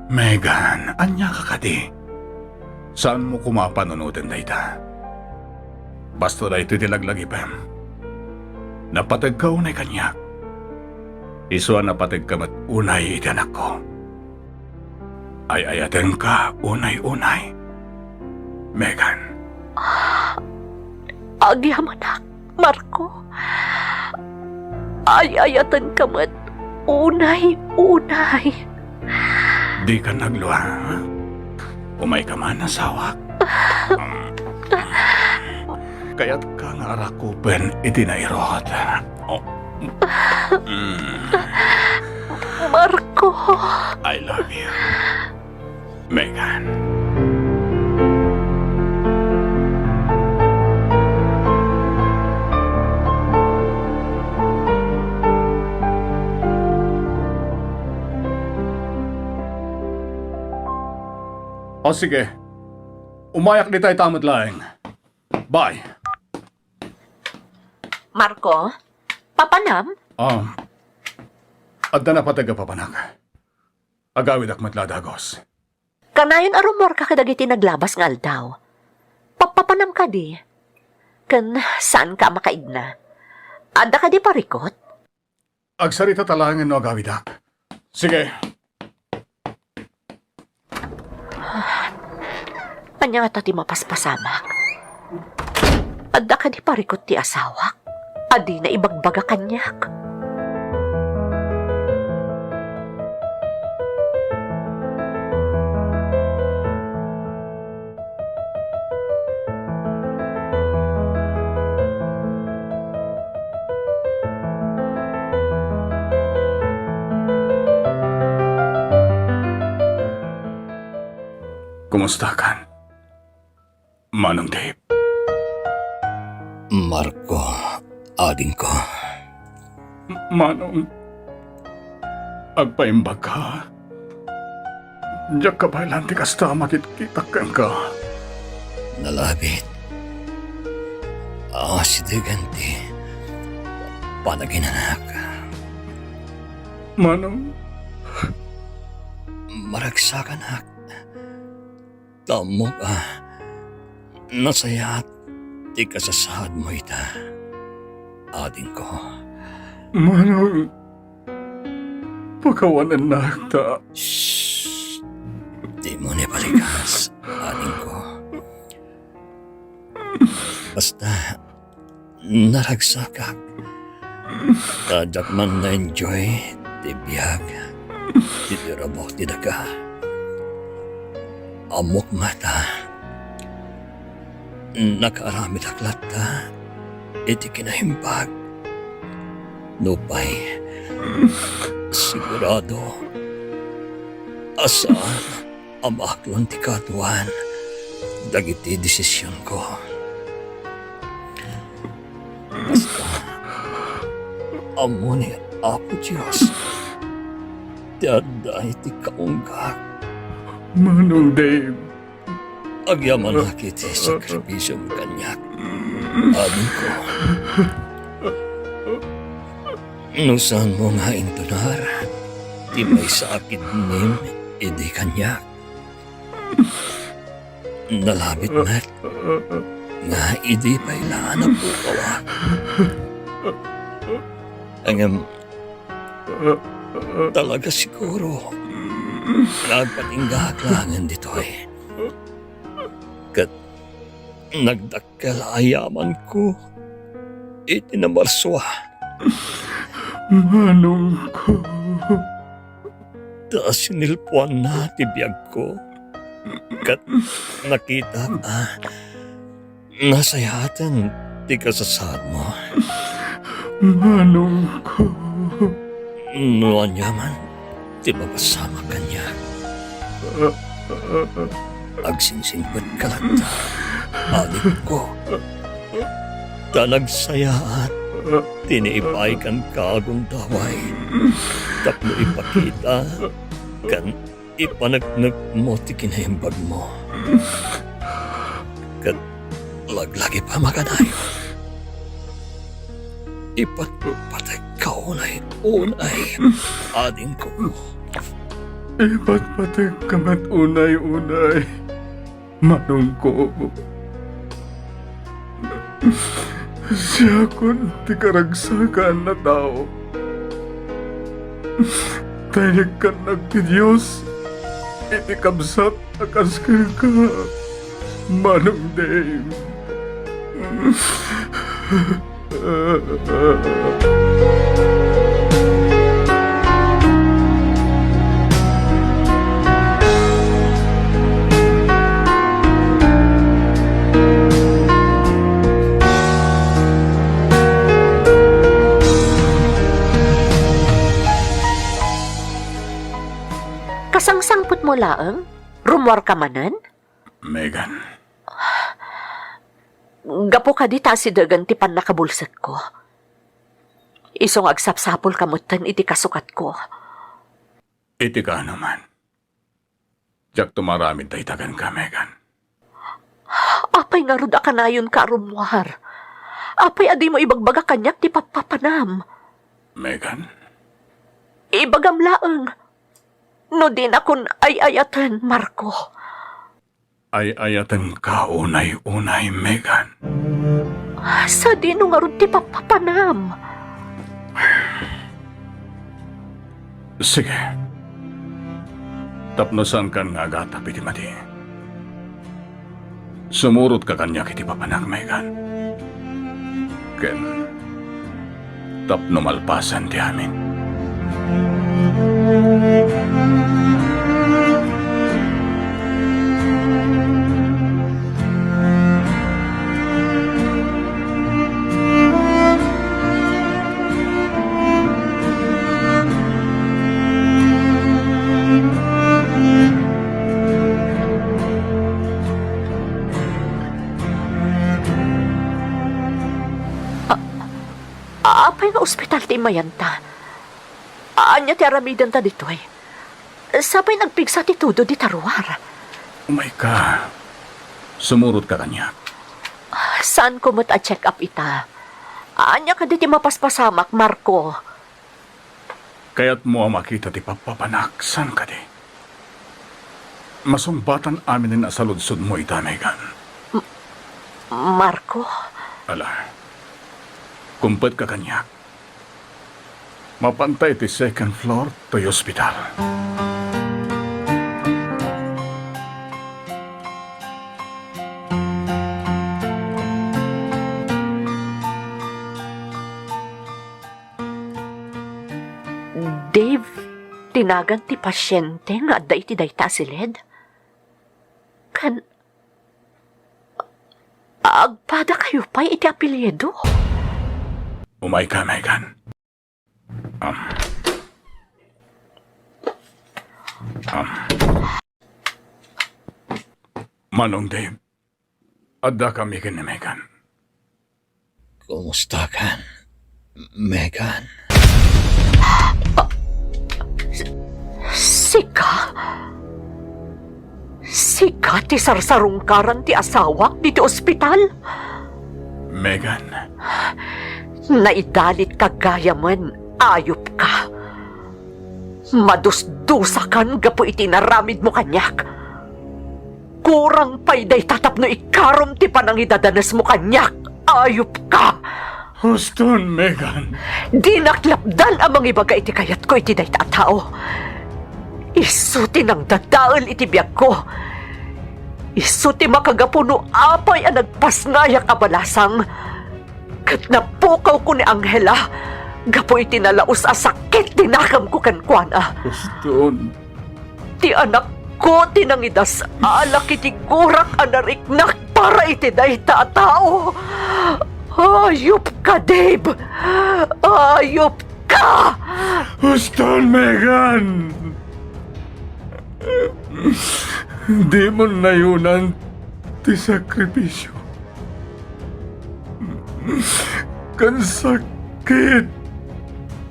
Megan, anya ka kadi. Saan mo kumapanunutin na ita? Basta na ito tilaglagi pa. Napatag ka unay kanya. Iswa napatag ka mat unay iti anak ko. Ay ayaten ka unay-unay. Megan. Agyamanak, Marco. Ay ayatan ka mat unay-unay. Di ka nagluha. Umay ka man nasawak. Kaya't ka nga arakupen itinairot. Oh. Marco. I love you. Megan. O sige. Umayak di tayo tamad laeng. Bye. Marco, papanam? Adda na pataga papanak. Agawid ak matladagos. Kanayon arumor ka kadagiti naglabas nga aldaw. Papapanam ka di. Kan saan ka makaigna? Ada ka di parikot? Agsarita talangan no agawid ak. Sige. Anya nga ti mapaspasamak. Ada ka di parikot ti asawak. Adi na ibagbaga kanyak. Kumusta kan? Manong Dave. Marco, ading ko. Manong, agpaimbag ka. Diyak ka bailan ti kasta makit-kita ka. Nalabit. Si Diganti. Panaginanak. Manong, Maragsakan, tamo ka. Nasaya at di kasasahad mo ita. Ading ko. manong, pagkawanan na ta. Shhh! Di mo ni balikas, ading ko. Basta, naragsakak. Tadyak man na-enjoy, di biyag. Di dirabok di daga. Amok mata. Nakaramid aklat ta. Iti kinahimbag. Nupay. Sigurado. Asaan ang maaklon ti katuan. Dagiti desisyon ko. Basta. Amo ni Apo Diyos. Tiada iti kaunggak. Manong Dave, Agyaman na kiti sakripisyo mo kanyak. Ading ko. Nusan mo nga intunar. Di may sakit nim, idi kanyak. Nalabit met. Nga idi pa'y lahanap po kawak. Angam, talaga siguro. Nagpatinggak langan dito eh. Kat nagdakkel ayaman ko. Itinamarswa. manong ko. Taas sinilpuan na tibiyag ko. Kat nakita ka. Nasayatan di kasasad mo. Manong ko. Nuan yaman, di mapasama kanya. Agsinsingpad kalanta, adik ko. Tanagsayaat, tiniipay kan kagong daway. Tapno ipakita, kan ipanagnag mo ti kinahimbag mo. Kat laglagi pa makadayo. Ipatpatay ka unay, ading ko. Iba't pati kamat unay-unay. Manong ko. Siya kun ti karagsakan na tao. Tayag ka nagtidiyos. Iti kamsat akas ka. Manong Dave. Kasangsangput mo laeng? Rumor ka manan? Megan, Gapo ka di ta si dagan ti pan nakabulsat ko. Isong agsapsapol kamutan iti kasukat ko. iti ka naman. Diyak tumaramid tayo tagan ka, Megan. Apay nga ruda ka na yun ka rumwar. Apay adi mo ibagbaga kanyak ti papapanam. Megan, Ibagam laeng. No din akon ay-ayatan, Marco. ay-ayatan ka unay-unay, Megan. Sa di no nga rin ti papapanam. Sige. Tapnosan kan nga agata piti mati. Sumurot ka kanya kiti papanak, Megan. Ken, tapno malpasan ti amin. Apay nga ospital ti mayanta. Anya ti aramidan ta dito eh. Sabay nagpigsa ti Tudo di Taruar. Umay ka. Sumurot ka kanya. Saan ko mo't a-check up ita? Anya ka di ti mapaspasamak, Marco. Kaya't mo makita ti papapanak. San ka di? Masumbatan amin din na sa ludsod mo ita, Megan. Marco? Ala, kumpad ka kanya. Mapantay ti second floor to hospital. Dave, tinagan ti pasyente nga adda iti dayta silid? Kan... Agpada kayo pa iti apelyido? Umay ka, Megan. Manong Dave, adda kami ni Megan. Kumusta ka, Megan? Sika? Sika ti sarsarungkaran ti asawak diti ospital? Megan, Naidalit ka gaya man, ayop ka. Madusdusa kan gapo iti naramid mo kanyak. Kurang payday tatapno ikarom ti panangidadanas mo kanyak, ayop ka. Huston, Megan. Di naklapdan amang ibaga iti kayat ko iti dayta a tao. Isuti ng dadaol iti biyag ko. Isuti makagapuno apay ang nagpasngayak abalasang. Kat napukaw ko ni Angela. Gapo iti nalaos a sakit tinakam ko kankwana. Huston. Ti anak ko tinangidas alak iti gurak anariknak para iti dayta a tao. Ayop ka, Dave! Ayop ka! Huston, Megan! Di mo nayunan ti sakripisyo. Kan sakit,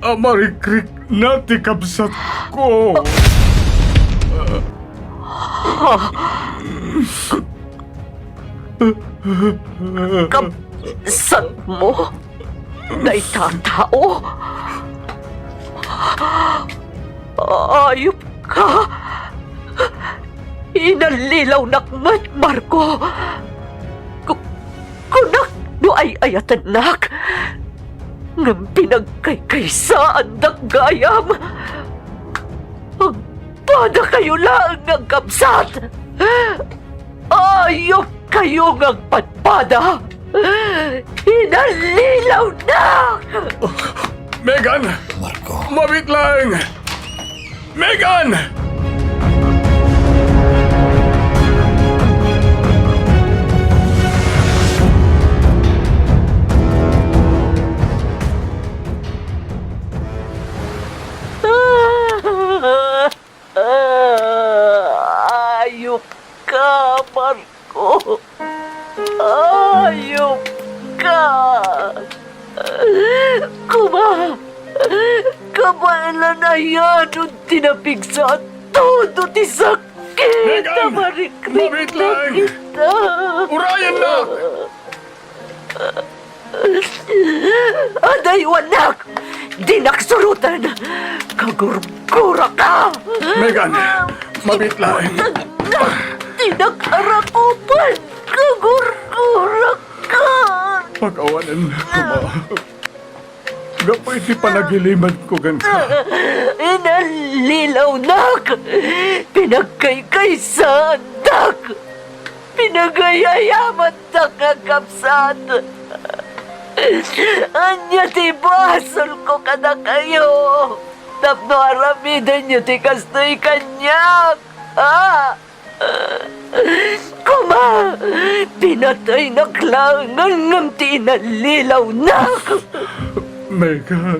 amarikrik na ti kabsat ko. Kapsat mo? Naitatao? Ayop ka! Inalilaw nakmat, Marco! Kunak no ay ayatanak! Ngam pinagkaykaysaan gayam! Ang pada kayo lang ng kapsat! Ayop kayo ng patpada! Inalilaw na! Megan! Marco, Mabit lang! Megan! Ayop ka, Marco! Ayop ka! Kamailan na yan nung tinapigsa todo ti sakit Megan! na marikrik Mabit na lang! kita! Urayan na! Aday, wanak! Di naksurutan! Kagurgura ka! Megan! Mabit lang! Di nakarakupan! Kagurgura ka! Pag-awanan ko ba? Gapoy ti panagiliman ko gan ka. Inalilaw nak! Pinagkaykaysa nak! Pinagayayaman na kakapsat! Anya ti basol ko kada kayo! Tapno aramidan nyo ti kastoy kanyak! Ah! Kuma! Pinatay na klangan ngam ti inalilaw nak! Megan,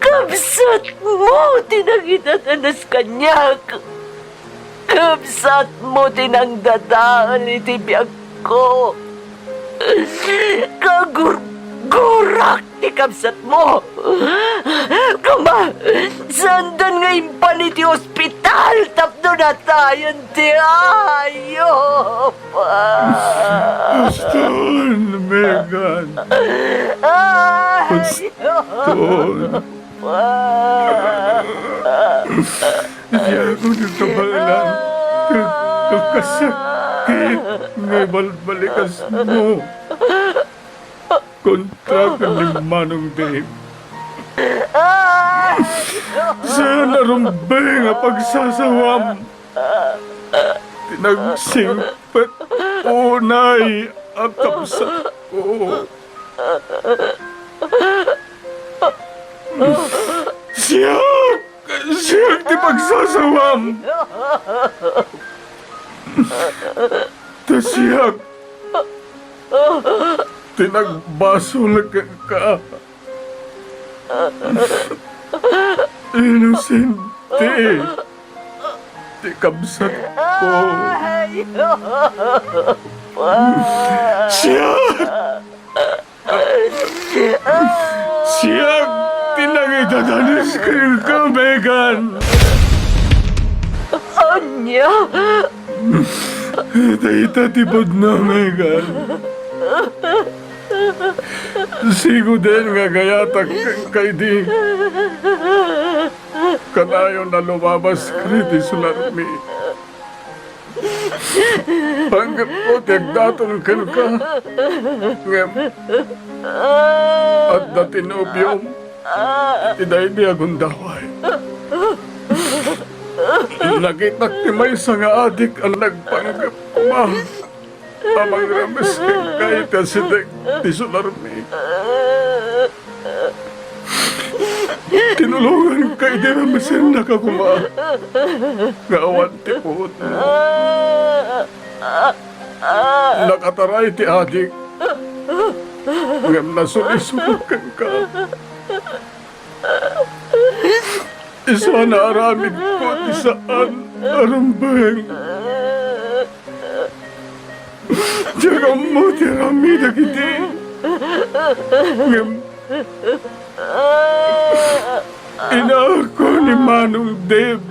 Kapsat mo tinangidadanas kanyak! Kapsat mo tinangdadaan iti biyag ko! Kagurgurak ti ti kapsat mo. Kama, sandan nga impani ti ospital, tapno na tayo ti ayop. Uston, Megan. Uston. Diya ko dito balang kakasakit ngay balbalikas mo. Kontra ka ni Manong Dave. Sa narumbay nga pagsasawam. Tinagsingpat unay ang kapsat ko. Siyak di pagsasawam. Siyak tinagbasol ka. Inosente. Di kapsat ko. Siyak tinangidadanis ka, Megan. Anya? Taita tipod na, Megan. Sigo din nga gayatak kay di. Kanayo na lumabas kriti sularmi. Panggap ko tiyagdatong ka. Ngem. At datinobiyom. Iday di agundaway. Nagitak ti may nga adik ang nagpanggap ma. Amang rames kahit kasidek ti sularmi. Tinulungan kay di ramasin nakakuma. Nga awan ti puhot mo. Nakataray ti adik. Ngam nasulisukan ka. Isa na aramid ko ti saan arambang. Diyaga mo ti aramid agiti. Ngam inaako ni Manong Dave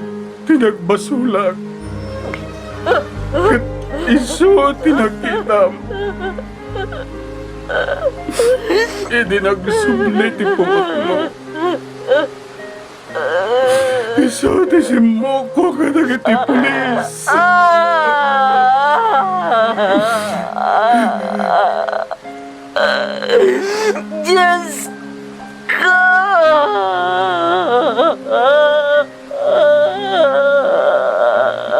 tinagbasulag. Kat iso tinakitam. Idi nagsubli ti puot mo. Iso ti si Moko kadagiti pulis. Diyos ko!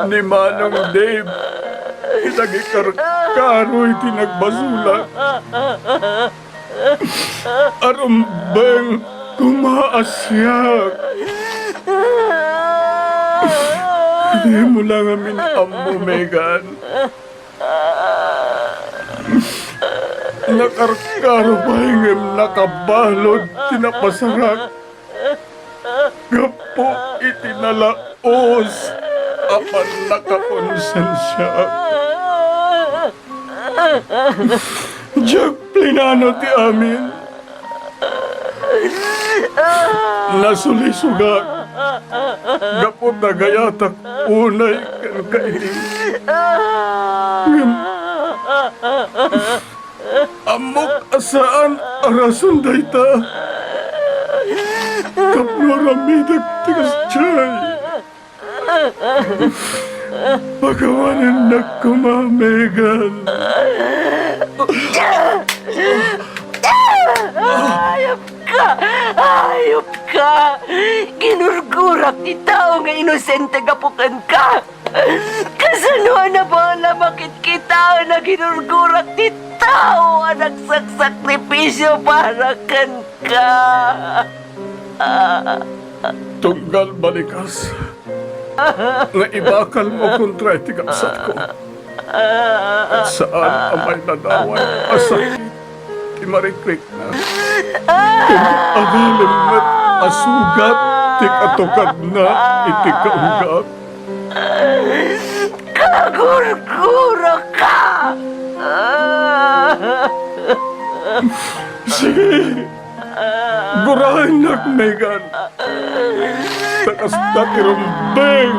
Ni Manong Dave, itagikaro'y tinagbasula. Arumbang kumaasyak. Hindi mo lang amin amo, Megan. Nakarkaro pa hingim nakabalod tinapasarak. Gapo itinalaos apan nakakonsensya. Diyak plinano ti amin. Nasulisugak. Gapo na gayatak unay kan kainin. Amok asaan arason dayta. Kapno ramidag tigas chay. Pagawanan na kumamegan. Ayop ka! Ayop ka! Ginurgurak ni tao nga inosente kapukan ka! Kasanuan na ba ang lamakit kita na ginurgurak ni tao ang nagsakripisyo para kan ka? Tunggal balikas. Nga ibakal mo kontra itikapsat ko. At saan ang may nadaway asakit kimarikrik na. Kung agalim na't asugat tikatukad na itikaunggap. Kagurgura ka! Sige, Gurahin nak, Megan. Takas dati rumbeng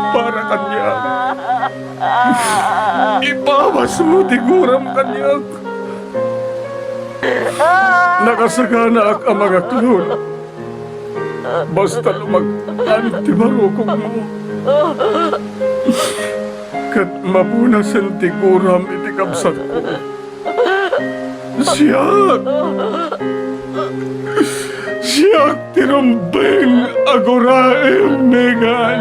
para kanya. Ipawas mo tiguram kanya. Nakasagana ang mga klon. Basta lumag-anti marukong mo. Kat mapunasan tiguram itikabsak ko. Siyak tirumbeng agurae, Megan.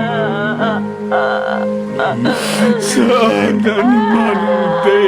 Saan ang mande?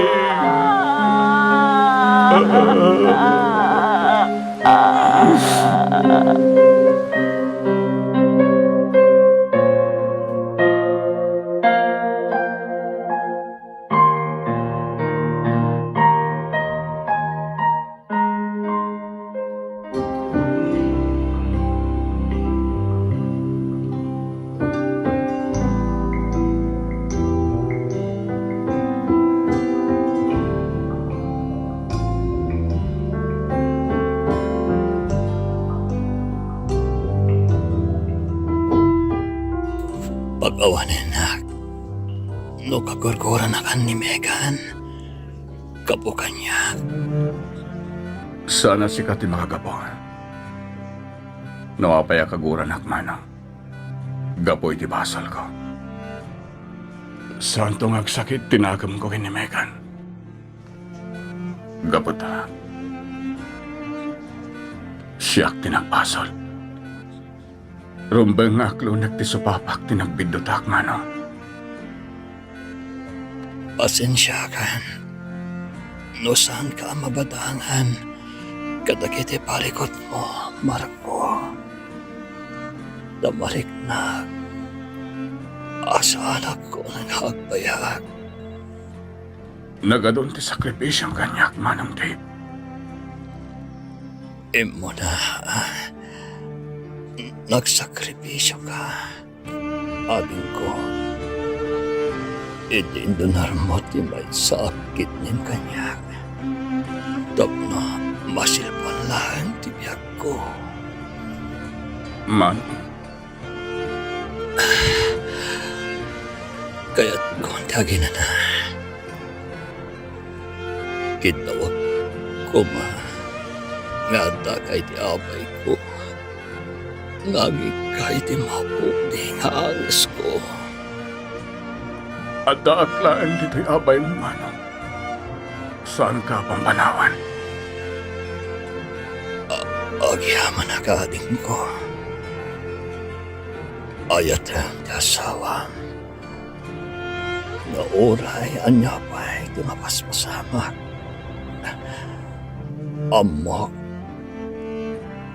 Pag-awanin na, no kagurguran na kan ni Megan, kapukan niya. Sana si Kati makagapong. Nawapaya kaguran akmanang. Gapoy ti basal ko. Saan tong agsakit tinagam ko kini Megan? Gapot na. Siyak tinagpasol. Rumbeng aklo nagtisupapak tinagbidutak mano. Pasensya kan. No saan ka mabadangan, kadagiti palikot mo, Marco. Damalik na. Asanak ko ng hagbayag. Nagadon ti sakripisyong kanyak manong di. Imo na. Nagsakripisyo ka. Abing ko. Idindonar mo ti may sakit nin kanyak. Tapno, masilpan lang ti biyak ko. Man, Kaya't kontagi na. Kitawag ko ma. Nga kay ti abay ko. Ngagi kahit maputi nga angas ko. at daat laang dito'y abay mo manong. Saan ka pampanawan? Agyaman na kading ko. Ayat ang kasawa. Na oray anya pa'y tumapaspasamak. Amok.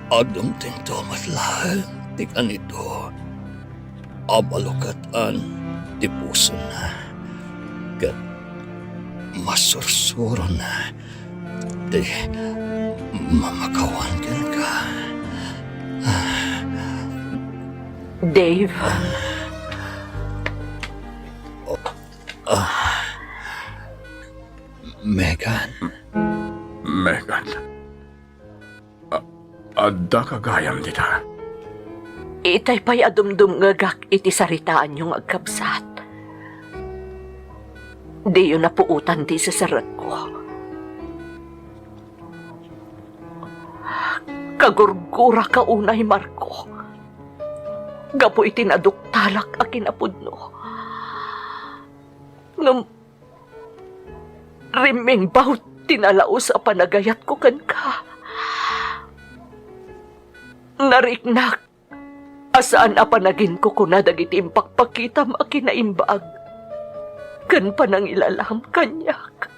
Agdong tinto matlahan. Tikan ito. Abalukatan. Tipuso na. Kat masursuro na. Di mamakawan ka. Dave. Megan. Megan. Adda kagayam dita. Itay pa'y adumdum ngagak iti saritaan yung agkabsat. Di yun napuutan di sa sarat ko. Kagurgura ka unay, Marco. Gapo itinaduktalak a kinapudno. Ngam rimeng baut tinalaos a panagayat ko kan ka. Nariknak, asaan a panagin ko kunadagiti impakpakitam a kinaimbag. Kan panangilalam kanyak.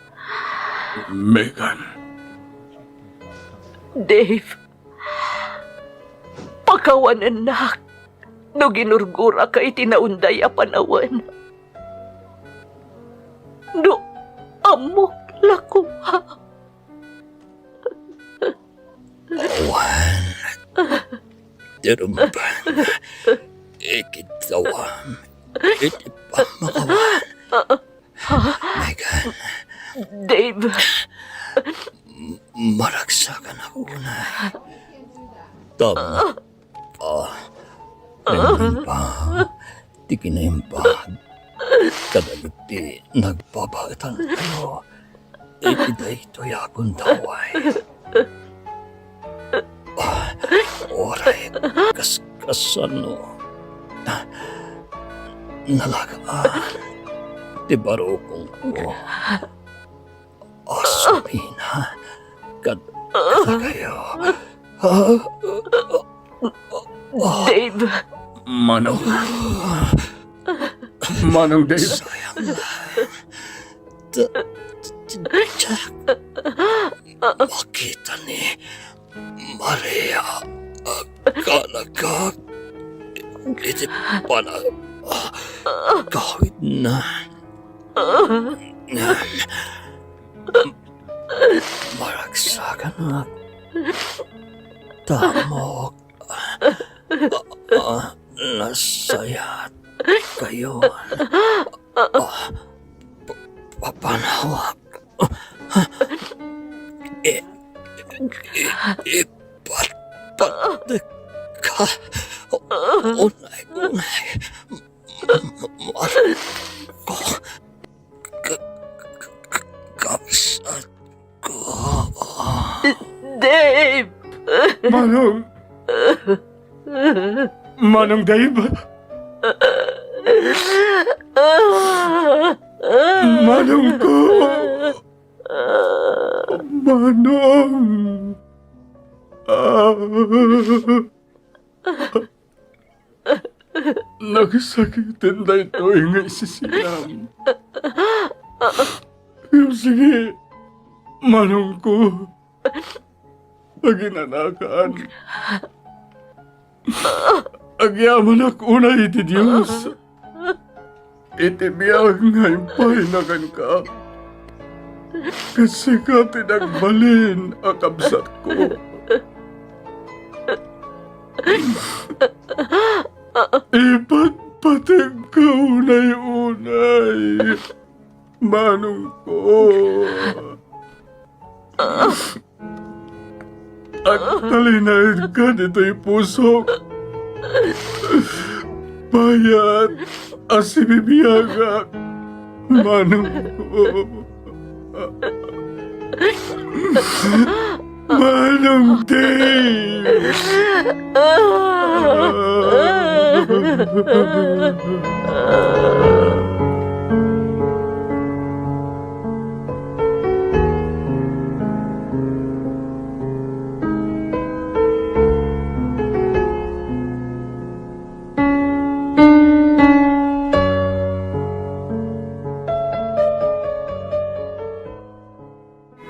Megan. Dave, pakawanan nak, no ginurgura ka itinaunday a panawan. No, amok lakuha. Awan. Dirumban. Ikitawam. Itipamakawan. Megan. Dave, Marag maragsakan ako na. Tama pa. Nandun pa. Di kinaimbag. Kadagit di nagpabagatan kayo. Itiday ito'y akong daway. Oray, kaskasano. Nalagaan. Di barukong ko. Asupina. Kayo. Dave, Manong. Manong Dave. Sayang na. Jack. Makita ni Maria. Kanagag. Iti pa na. Kawit na. Maragsakan na. Tamok. Nasayat kayo. Papanawak. Ipat ka. Unay. Marko. Kapsat ko. Dave! Manong. Manong Dave. Manong ko. Manong. Nagsakitin na ito nga isisilang. Pero sige, Manong ko. Paginanakaan. Agyaman ako na iti Diyos. Itibiyag nga impahinagan ka. Kasi ka tinagbalin ang kabsat ko. Ipatpatig ka unay-unay. Manong ko. At talinaid ka dito'y puso. Bayat asibibiyaga. Manong ko. Manong Dave.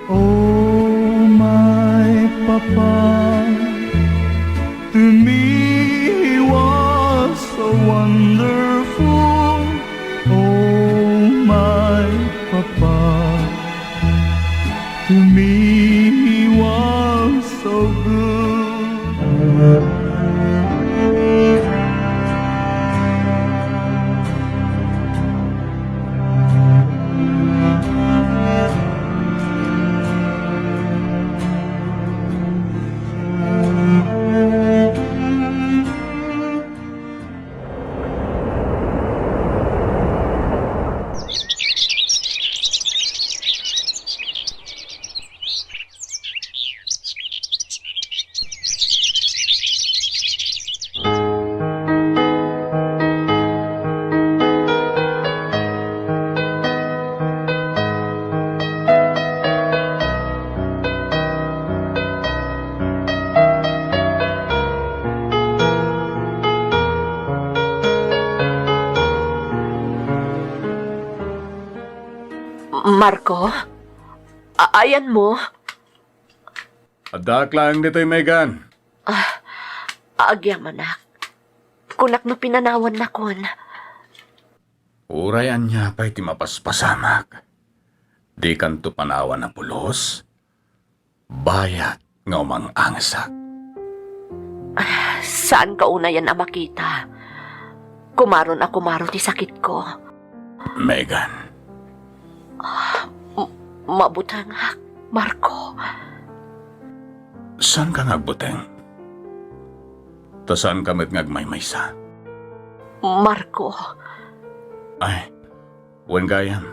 Oh, my papa, to me he was so wonderful. Oh, my papa, to me he was so good. Marco, ayan mo. Adak lang dito'y Megan. Aagya manak. Kunak no pinanawan na kon. Urayan niya pa'y ti mapaspasamak. Di kanto panawan na pulos. Bayat nga umang angsak. Saan ka una yan na makita? Kumaron ako ti sakit ko. Megan. Mabutang, Marco. Saan ka nagbuteng? Ta saan ka ngagmaymaysa? Marco, Ay, wen gayam.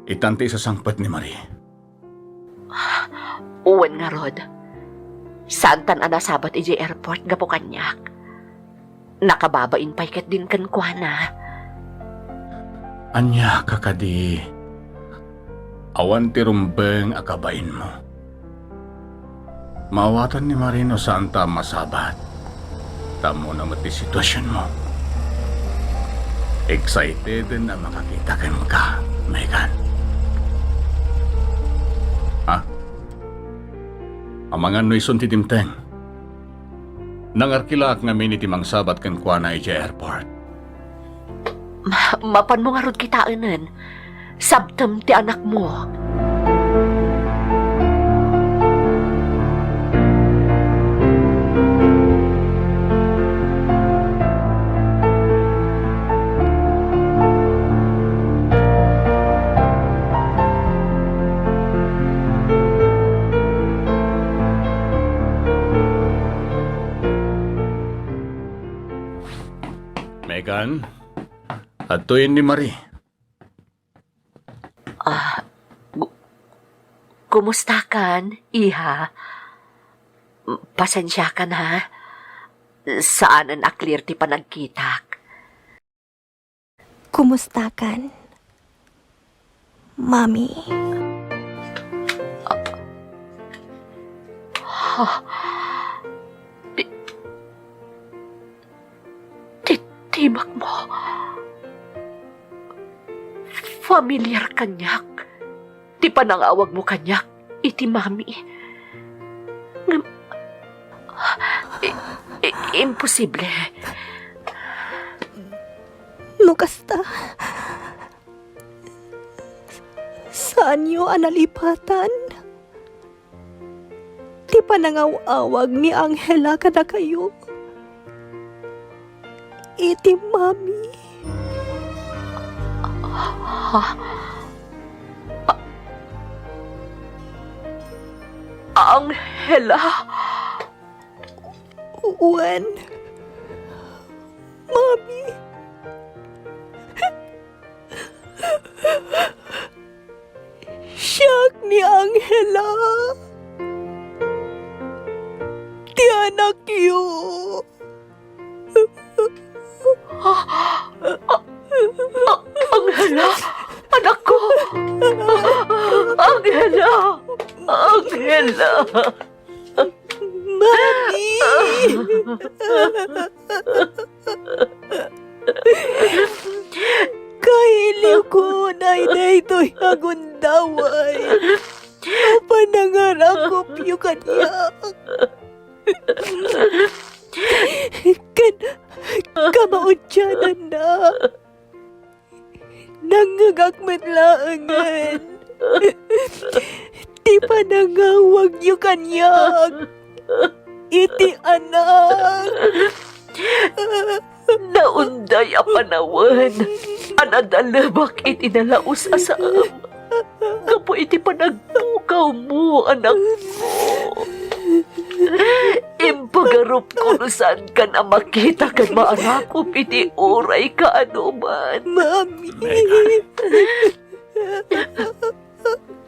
Itanti sa sangpat ni Marie. uwan nga rod. Saan tan anasabat iji airport nga po kanyak? Nakababain paikat din kan kuana. Anya kakadi. Awan ti rumbeng akabain mo. Maawatan ni Marino saan ta masabat. Tamo na mati sitwasyon mo. Excited na makakita ka, Megan. Ha? Amangan no ison ti timteng. Nangarkilak nga miniti mang sabat kan kuana iti airport. Mapan mo nga rod kitaanan. Sabtam ti anak mo. Megan, atuin ni Marie. Kumusta kan, iha? Pasensya ka na. Saan ang aklir ti panagkitak? Kumusta kan? Mami? Tibak mo. Familiar kanyak. Ti panangawag mo kanyak. Iti mami. Imposible. No kasta? Saan niyo analipatan? Ti panangawag ni Angela kada kayo. Iti mami. Angela? When? Mami? Siyak ni Angela. Ti anak yu. Angela! Anak ko! Angela! Angela! Mami! Kailiw ko na ito'y agundaway. Panangarap ko kanya. Kamaudyanan na. Nangagakmat laangan. Di pa nangawag yu kanyag. Iti anak. Naunday a panawan. Anadalabak iti nalaus asam. Kapo iti panagpukaw mo, anak mo. Impagarup ko no saan ka na makita kan maarakop iti oray ka anuman. Mami.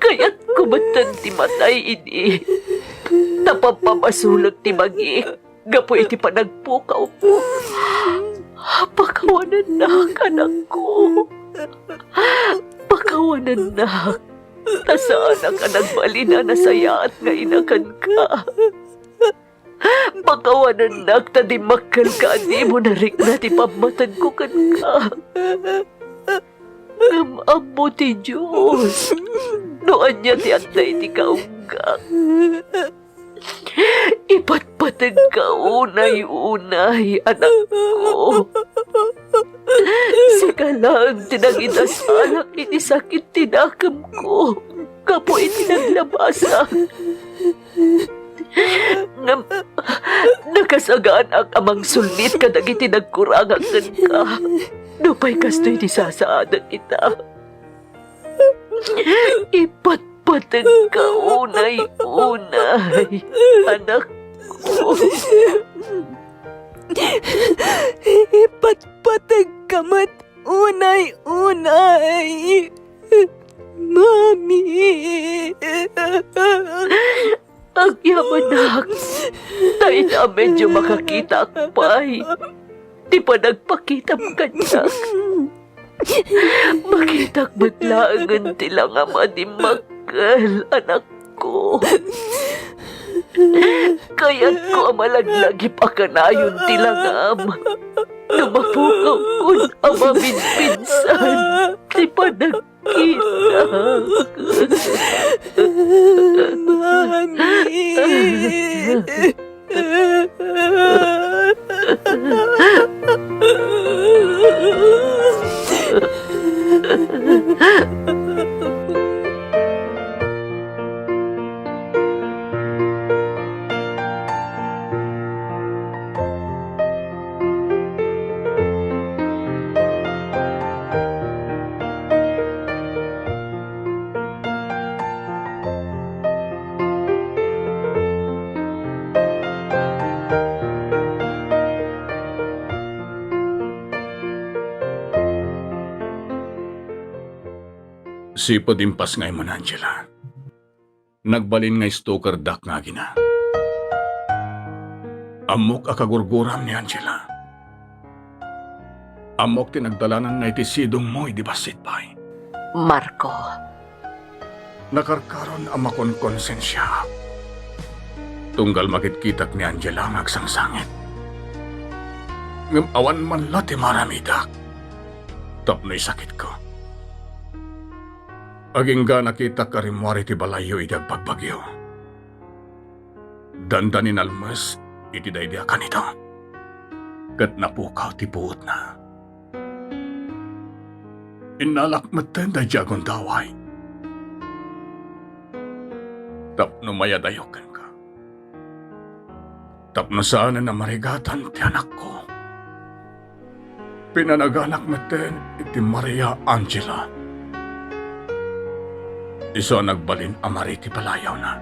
Kaya't kumatan ti matay ini. Tapapamasulag ti magi. Gapo iti panagpukaw mo. Pakawanan na, anak ko. Pakawanan na. Nasaan ka nagbalina na saya at nga inakan ka. Pakawanan na tadimakal ka di mo narik na ti pamatan ko kan ka. Ngamam mo ti Diyos. Noan niya ti antay ti kaunggang. Ipatpatag ka unay-unay, anak ko. Sika lang tinag-inasalak iti sakit tinakam ko. Kapo iti naglabasan. Nakasagaan ang amang sulit kadag iti nagkurangan ka. Dupay kasto'y ti sasaadan kita. Patag ka unay-unay, anak ko. Ipatpatag kamat unay-unay. Mami. Ang yaman nak, tayo na medyo makakita akpay. Di pa nagpakita mo kanyak. Makitak matlaangan tilang ama di makal, anak ko. Kaya't ko amalaglag ipakanayon tilang ama. Namapukaw ko ama minsan. Di pa nagkita. Sipo dimpas ngay mo, Angela. Nagbalin ngay stalker dak nga gina. Amok akagurguram ni Angela. Amok tinagdalanan na itisidong mo idibasit pa'y. Marco, Nakarkaron amakon konsensya. Tunggal makitkitak ni Angela ang agsangsangit. Ngam awan man lati maramidak. Tapno'y sakit ko. Aging ga nakita karimwari ti balayo idag pagbagyo. Dandanin almas iti daydia kanito. Kat napukaw ti buot na. Inalak maten da jagon daway. Tapno mayadayokan ka. Tapno sana na marigatan ti anak ko. Pinanaganak maten iti Maria Angela. Iso nagbalin amari ti palayaw na.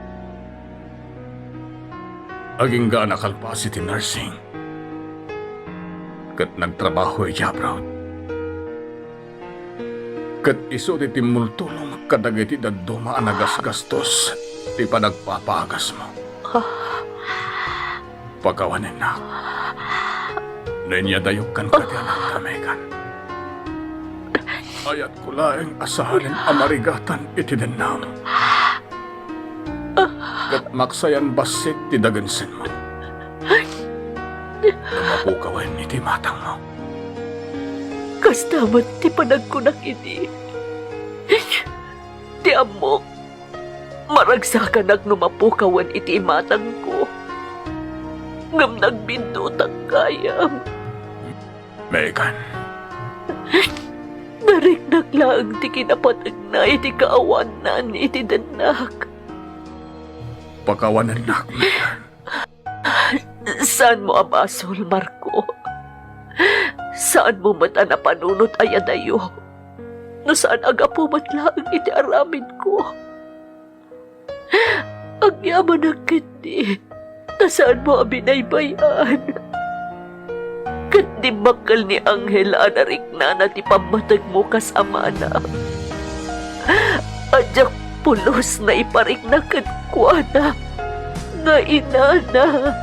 Aging ga nakalpas iti nursing. Kat nagtrabaho iti abroad. Kat iso ti timultulong kadagiti daduma anagas-gastos ti panagpapaagas mo. Pagawanin na. Nanyadayok ka ti anak tamekan. Ayat ko laeng asahalin amarigatan iti denam. Kat maksayan basit ti dagansin mo. Namapukawin iti matang mo. kastamat ti panagkunak iti. Ti amok, maragsakan numapukawan iti matang ko. Ngam nagbindutang kayam. Megan. Nariknak lang ti kinapatag na iti kaawanan iti danak. Pakawanan na, Megan. Saan mo abasol, Marco? Saan mo mata na panunot ayadayo? No saan agapo matlaang iti aramid ko? Ang yaman ng kindi, na saan mo abinaybayan? Kat di bakal ni Angel anarik na ti pamatag mo kasama na. Adyak pulos na iparik na kadkwana nga inana.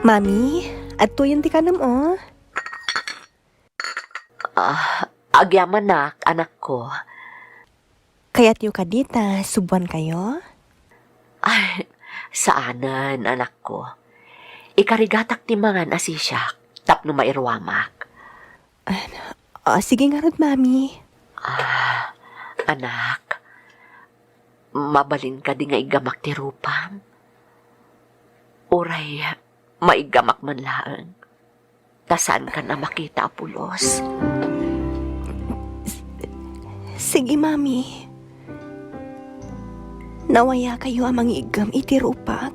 Mami, adto yun ti kanam o. Agyaman na, anak ko. Kaya't yung kadita, subuan kayo? Ay, saanan, anak ko. Ikarigatak ti mga nasisyak, tapno mairwamak. Sige nga rod, Mami. Anak, mabalin ka di nga igamak ti rupam. Uray, maigamak man laang. Tasan ka na makita, pulos? Sige, Mami. Nawaya kayo amang igam iti rupak.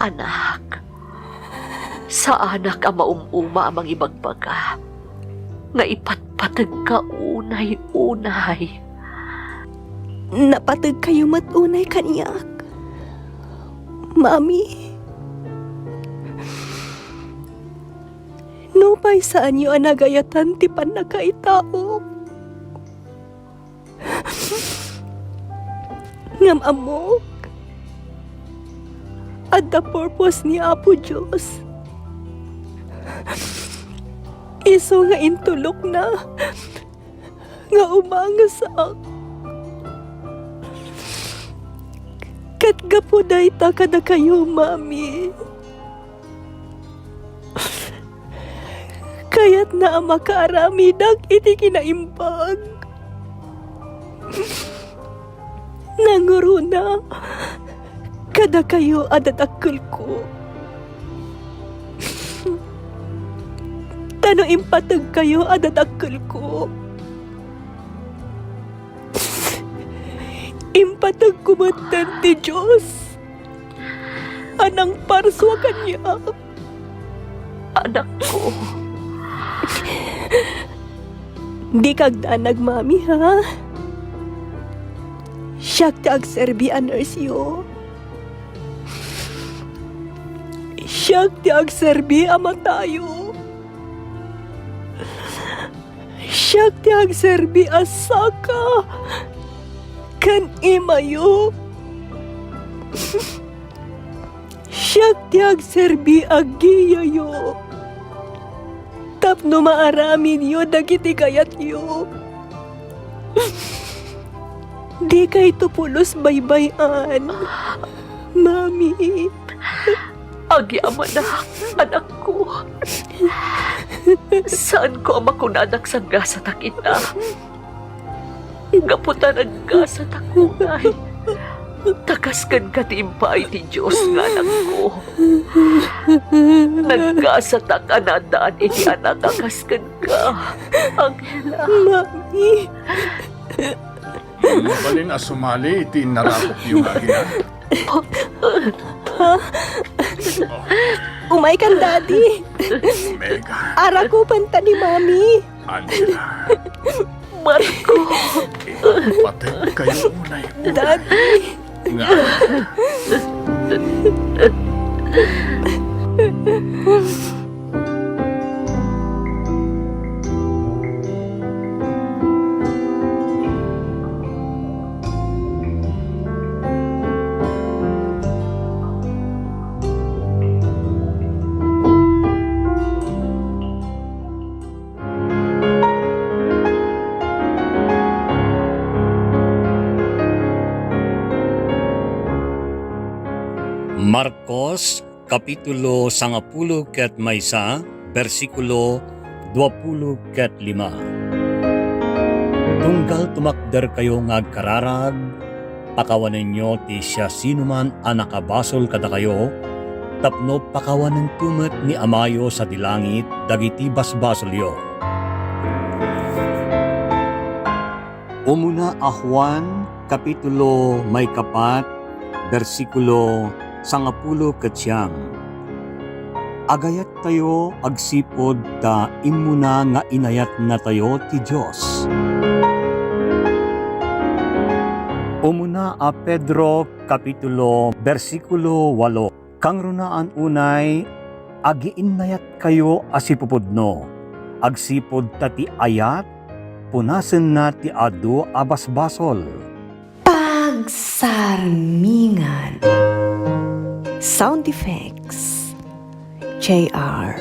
Anak, sa anak ang maumuma amang ibagbaga, nga ipatpatag ka unay-unay. Napatag kayo matunay kaniyak. Mami. Nupay saan yung anagayatan ti panakaitao. Ngam amok. At the purpose ni Apo Diyos. Iso nga intulok na. Nga umangasak. Kat gapuday ta kada kayo, Mami. Kaya't na ang makaaramidag iti kinaimbag. Nanguro na, kada kayo adatakkel ko. Tano impatag kayo adatakkel ko. Impatag kumatan ti Diyos. Anang parswa kanya. Anak ko, Di kagdanag, Mami, ha? Siyak ti agserbi a nurse yo. Siyak ti agserbi a matayo. Siyak ti agserbi a saka. Kan imayo. Siyak ti agserbi a giyayo. Tapno maaramin yo dagiti kayat yo. Di kay tupulos baybayan. Mami. agyaman na, anak ko. Saan ko ang makunanak sa gasa takita? Gaputa ng gasa takunay. Takaskan ka timpay ti Diyos nga anak ko. Nagkasata ka na daan iti anak takaskan ka. Angela. Mami. Balin a sumali iti narakop yung agina. Umay kan, Daddy. Mega. Ara ko panta ni Mami. Angela. Marco. Patay kayo unay. Daddy. Nga. Marcos, Kapitulo 10 ket maysa, versikulo 20 ket 5. Tunggal tumakder kayo ngagkararag, pakawanan nyo ti siya sinuman a nakabasol kada kayo, tapno pakawanan tumet ni Amayo sa dilangit, dagiti basbasolyo. Umuna a Juan, Kapitulo may kapat, versikulo 10 ket 9. Agayat tayo agsipod ta imuna nga inayat na tayo ti Diyos. Umuna a Pedro Kapitulo versikulo 8. Kang runaan unay agiinnayat kayo asipupudno. Agsipod ta ti ayat punasen na ti adu a basbasol. Pagsarmingan. Sound effects, JR.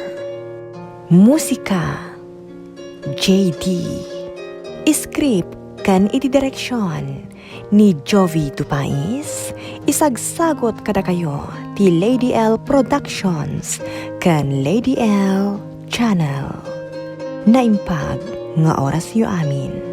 Musika, JD. Script kan iti direksyon ni Jovi Tupais. Isagsagot kada kayo ti Lady Elle Productions kan Lady Elle Channel. Naimpag nga oras yu amin.